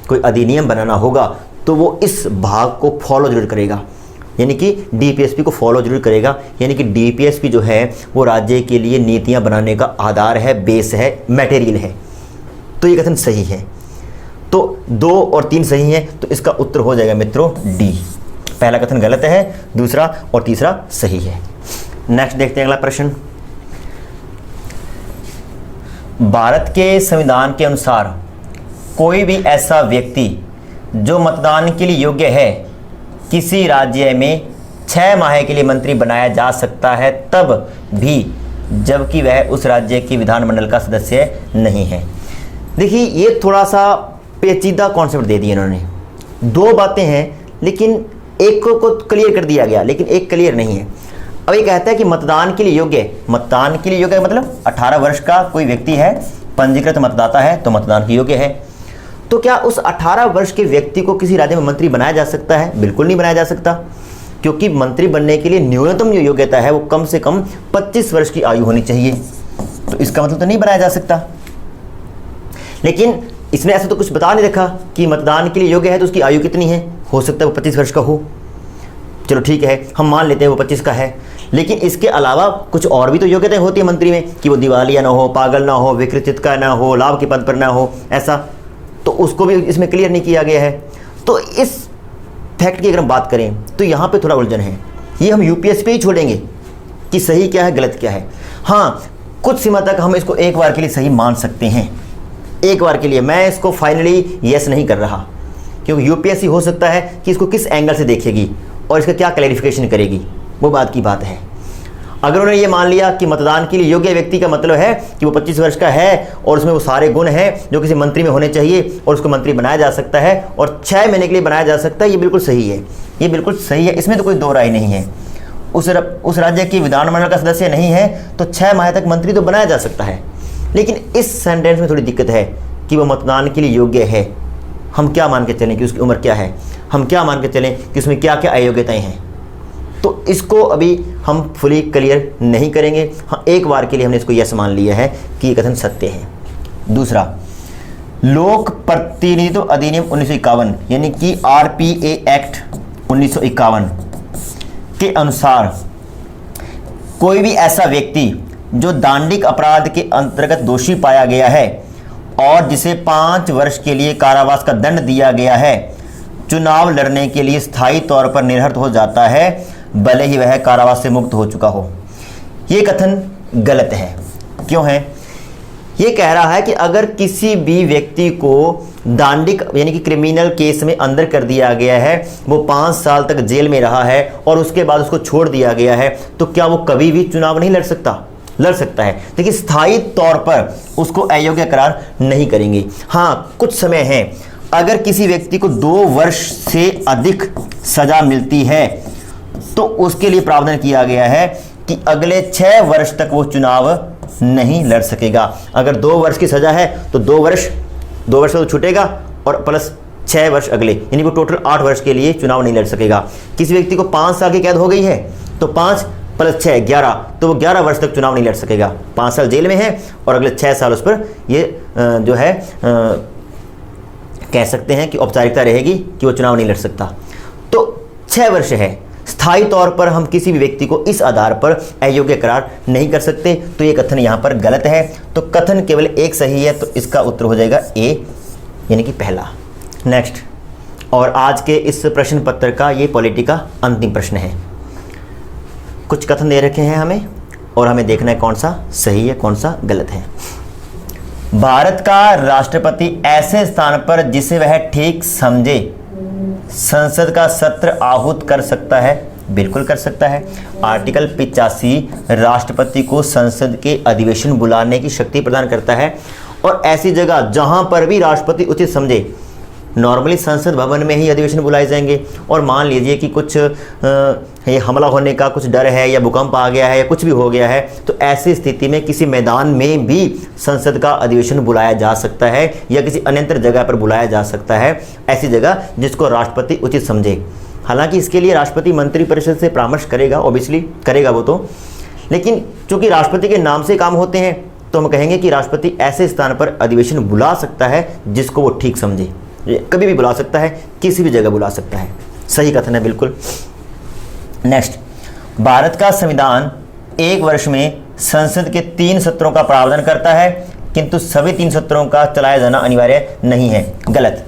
कोई अधिनियम बनाना होगा, तो वो इस भाग को फॉलो जरूर करेगा, यानी कि डीपीएसपी को फॉलो जरूर करेगा। यानी कि डीपीएसपी जो है वो राज्य के लिए नीतियां बनाने का आधार है, बेस है, मटेरियल है। तो ये कथन सही है। तो 2 और 3 सही है, तो इसका उत्तर हो जाएगा मित्रों डी। पहला कथन गलत है, दूसरा और तीसरा सही है। नेक्स्ट देखते हैं अगला प्रश्न। भारत के संविधान के अनुसार कोई भी ऐसा व्यक्ति जो मतदान के लिए योग्य है किसी राज्य में 6 माह के लिए मंत्री बनाया जा सकता है, तब भी जबकि वह उस राज्य की विधानमंडल का सदस्य नहीं है। देखिए, ये थोड़ा सा पेचीदा कॉन्सेप्ट दे दिए इन्होंने। 2 बातें हैं, लेकिन एक को क्लियर कर दिया गया, लेकिन एक क्लियर नहीं है। अब ये कहता है कि मतदान के लिए योग्य, मतदान के लिए योग्य मतलब 18 वर्ष का कोई व्यक्ति है, पंजीकृत मतदाता है, तो मतदान के योग्य है। तो क्या उस 18 वर्ष के व्यक्ति को किसी राज्य में मंत्री बनाया जा सकता है? बिल्कुल नहीं बनाया जा सकता, क्योंकि मंत्री बनने के लिए न्यूनतम जो योग्यता है वो कम से कम 25 वर्ष की आयु होनी चाहिए। तो इसका मतलब तो नहीं बनाया जा सकता। लेकिन इसने ऐसा तो कुछ बता नहीं रखा कि मतदान के लिए योग्य है तो उसकी आयु कितनी है, हो सकता है वो 25 वर्ष का हो। चलो ठीक है, हम मान लेते हैं वो 25 का है, लेकिन इसके अलावा कुछ और भी तो योग्यताएं होती है मंत्री में, कि वो दिवालिया ना हो, पागल ना हो, विकृत का ना हो, लाभ के पद पर ना हो, ऐसा तो उसको भी इसमें क्लियर नहीं किया गया है। तो इस फैक्ट की अगर हम बात करें तो यहाँ पे थोड़ा उलझन है। ये हम यूपीएससी पे ही छोड़ेंगे कि सही क्या है गलत क्या है। हाँ, कुछ सीमा तक हम इसको एक बार के लिए सही मान सकते हैं, एक बार के लिए। मैं इसको फाइनली यस नहीं कर रहा, क्योंकि यूपीएससी हो सकता है कि इसको किस एंगल से देखेगी और इसका क्या क्लैरिफिकेशन करेगी, वो बात की बात है। अगर उन्होंने ये मान लिया कि मतदान के लिए योग्य व्यक्ति का मतलब है कि वो 25 वर्ष का है और उसमें वो सारे गुण हैं जो किसी मंत्री में होने चाहिए और उसको मंत्री बनाया जा सकता है और 6 महीने के लिए बनाया जा सकता है, ये बिल्कुल सही है, ये बिल्कुल सही है, इसमें तो कोई दो राय नहीं है। उस राज्य की विधानमंडल का सदस्य नहीं है तो 6 माह तक मंत्री तो बनाया जा सकता है। लेकिन इस सेंटेंस में थोड़ी दिक्कत है कि वो मतदान के लिए योग्य है। हम क्या मान के चलें कि उसकी उम्र क्या है, हम क्या मान के चलें कि उसमें क्या क्या अयोग्यताएं हैं, तो इसको अभी हम फुली क्लियर नहीं करेंगे। हाँ, एक बार के लिए हमने इसको यस मान लिया है कि ये कथन सत्य है। दूसरा, लोक प्रतिनिधित्व अधिनियम 1951 यानी कि आरपीए एक्ट 1951 के अनुसार कोई भी ऐसा व्यक्ति जो दांडिक अपराध के अंतर्गत दोषी पाया गया है और जिसे 5 वर्ष के लिए कारावास का दंड दिया गया है, चुनाव लड़ने के लिए स्थायी तौर पर निरर्हत हो जाता है, भले ही वह कारावास से मुक्त हो चुका हो। ये कथन गलत है। क्यों है? ये कह रहा है कि अगर किसी भी व्यक्ति को दांडिक यानी कि क्रिमिनल केस में अंदर कर दिया गया है, वो 5 साल तक जेल में रहा है और उसके बाद उसको छोड़ दिया गया है, तो क्या वो कभी भी चुनाव नहीं लड़ सकता? लड़ सकता है, लेकिन स्थायी तौर पर उसको अयोग्य करार नहीं करेंगे। हाँ, कुछ समय है, अगर किसी व्यक्ति को 2 वर्ष से अधिक सजा मिलती है तो उसके लिए प्रावधान किया गया है कि अगले 6 वर्ष तक वो चुनाव नहीं लड़ सकेगा। अगर 2 वर्ष की सजा है तो 2 वर्ष तो छूटेगा और प्लस 6 वर्ष अगले, यानी वो टोटल 8 वर्ष के लिए चुनाव नहीं लड़ सकेगा। किसी व्यक्ति को 5 साल की कैद हो गई है तो 5 + 6 11, तो वो 11 वर्ष तक चुनाव नहीं लड़ सकेगा। 5 साल जेल में है और अगले 6 साल उस पर ये जो है कह सकते हैं कि औपचारिकता रहेगी कि वो चुनाव नहीं लड़ सकता। तो 6 वर्ष है, स्थायी तौर पर हम किसी भी व्यक्ति को इस आधार पर अयोग्य करार नहीं कर सकते। तो ये कथन यहाँ पर गलत है। तो कथन केवल एक सही है, तो इसका उत्तर हो जाएगा ए, यानी कि पहला। नेक्स्ट, और आज के इस प्रश्न पत्र का ये पॉलिटी का अंतिम प्रश्न है। कुछ कथन दे रखे हैं हमें और हमें देखना है कौन सा सही है कौन सा गलत है। भारत का राष्ट्रपति ऐसे स्थान पर जिसे वह ठीक समझे संसद का सत्र आहूत कर सकता है? बिल्कुल कर सकता है। आर्टिकल 85 राष्ट्रपति को संसद के अधिवेशन बुलाने की शक्ति प्रदान करता है और ऐसी जगह जहां पर भी राष्ट्रपति उचित समझे, नॉर्मली संसद भवन में ही अधिवेशन बुलाए जाएंगे। और मान लीजिए कि कुछ ये हमला होने का कुछ डर है या भूकंप आ गया है या कुछ भी हो गया है, तो ऐसी स्थिति में किसी मैदान में भी संसद का अधिवेशन बुलाया जा सकता है या किसी अन्यत्र जगह पर बुलाया जा सकता है, ऐसी जगह जिसको राष्ट्रपति उचित समझे। हालांकि इसके लिए राष्ट्रपति मंत्रिपरिषद से परामर्श करेगा, ऑब्वियसली करेगा वो तो, लेकिन चूंकि राष्ट्रपति के नाम से काम होते हैं तो हम कहेंगे कि राष्ट्रपति ऐसे स्थान पर अधिवेशन बुला सकता है जिसको वो ठीक समझे। कभी भी बुला सकता है, किसी भी जगह बुला सकता है। सही कथन है बिल्कुल। नेक्स्ट, भारत का संविधान 1 वर्ष में संसद के 3 सत्रों का प्रावधान करता है, किंतु सभी 3 सत्रों का चलाया जाना अनिवार्य नहीं है। गलत।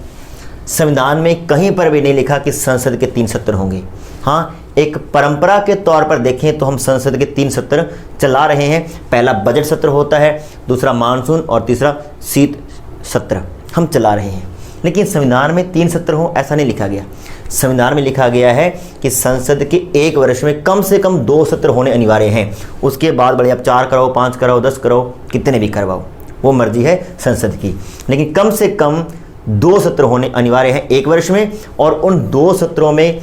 संविधान में कहीं पर भी नहीं लिखा कि संसद के 3 सत्र होंगे। हाँ, एक परंपरा के तौर पर देखें तो हम संसद के 3 सत्र चला रहे हैं। पहला बजट सत्र होता है, दूसरा मानसून और तीसरा शीत सत्र हम चला रहे हैं। लेकिन संविधान में 3 सत्र हो ऐसा नहीं लिखा गया। संविधान में लिखा गया है कि संसद के एक वर्ष में कम से कम 2 सत्र होने अनिवार्य हैं। उसके बाद बड़े आप 4 कराओ, 5 कराओ, 10 कराओ, कितने भी करवाओ, वो मर्जी है संसद की, लेकिन कम से कम 2 सत्र होने अनिवार्य हैं एक वर्ष में। और उन 2 सत्रों में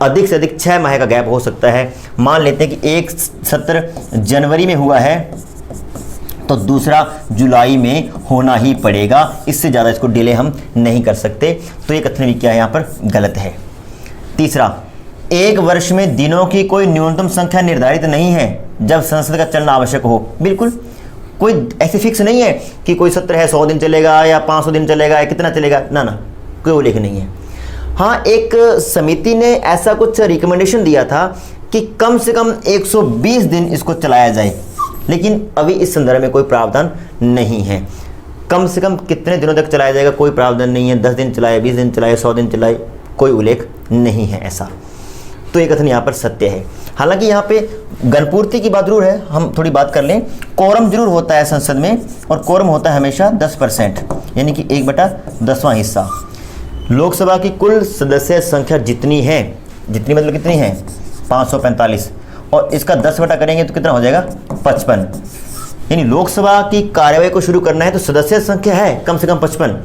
अधिक से अधिक 6 माह का गैप हो सकता है। मान लेते हैं कि एक सत्र जनवरी में हुआ है तो दूसरा जुलाई में होना ही पड़ेगा, इससे ज़्यादा इसको डिले हम नहीं कर सकते। तो ये कथन भी क्या है यहाँ पर गलत है। तीसरा, एक वर्ष में दिनों की कोई न्यूनतम संख्या निर्धारित नहीं है जब संसद का चलना आवश्यक हो। बिल्कुल कोई ऐसे फिक्स नहीं है कि कोई सत्र है 100 दिन चलेगा या 500 दिन चलेगा या कितना चलेगा, ना कोई उल्लेख नहीं है। हाँ, एक समिति ने ऐसा कुछ रिकमेंडेशन दिया था कि कम से कम 120 दिन इसको चलाया जाए, लेकिन अभी इस संदर्भ में कोई प्रावधान नहीं है। कम से कम कितने दिनों तक चलाया जाएगा कोई प्रावधान नहीं है। 10 दिन चलाए, 20 दिन चलाए, 100 दिन चलाए, कोई उल्लेख नहीं है ऐसा। तो ये कथन यहाँ पर सत्य है। हालांकि यहाँ पे गणपूर्ति की बात जरूर है, हम थोड़ी बात कर लें। कोरम जरूर होता है संसद में, और कोरम होता है हमेशा 10%, यानी कि 1/10वां हिस्सा। लोकसभा की कुल सदस्य संख्या जितनी है, जितनी मतलब कितनी है 545, और इसका 10 बटा करेंगे तो कितना हो जाएगा 55। यानी लोकसभा की कार्यवाही को शुरू करना है तो सदस्य संख्या है कम से कम 55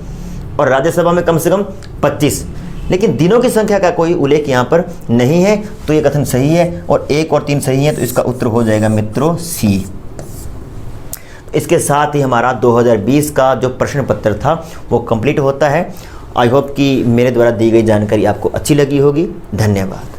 और राज्यसभा में कम से कम 25, लेकिन दिनों की संख्या का कोई उल्लेख यहाँ पर नहीं है। तो ये कथन सही है, और 1 और 3 सही है, तो इसका उत्तर हो जाएगा मित्रों सी। इसके साथ ही हमारा 2020 का जो प्रश्न पत्र था वो कंप्लीट होता है। आई होप कि मेरे द्वारा दी गई जानकारी आपको अच्छी लगी होगी। धन्यवाद।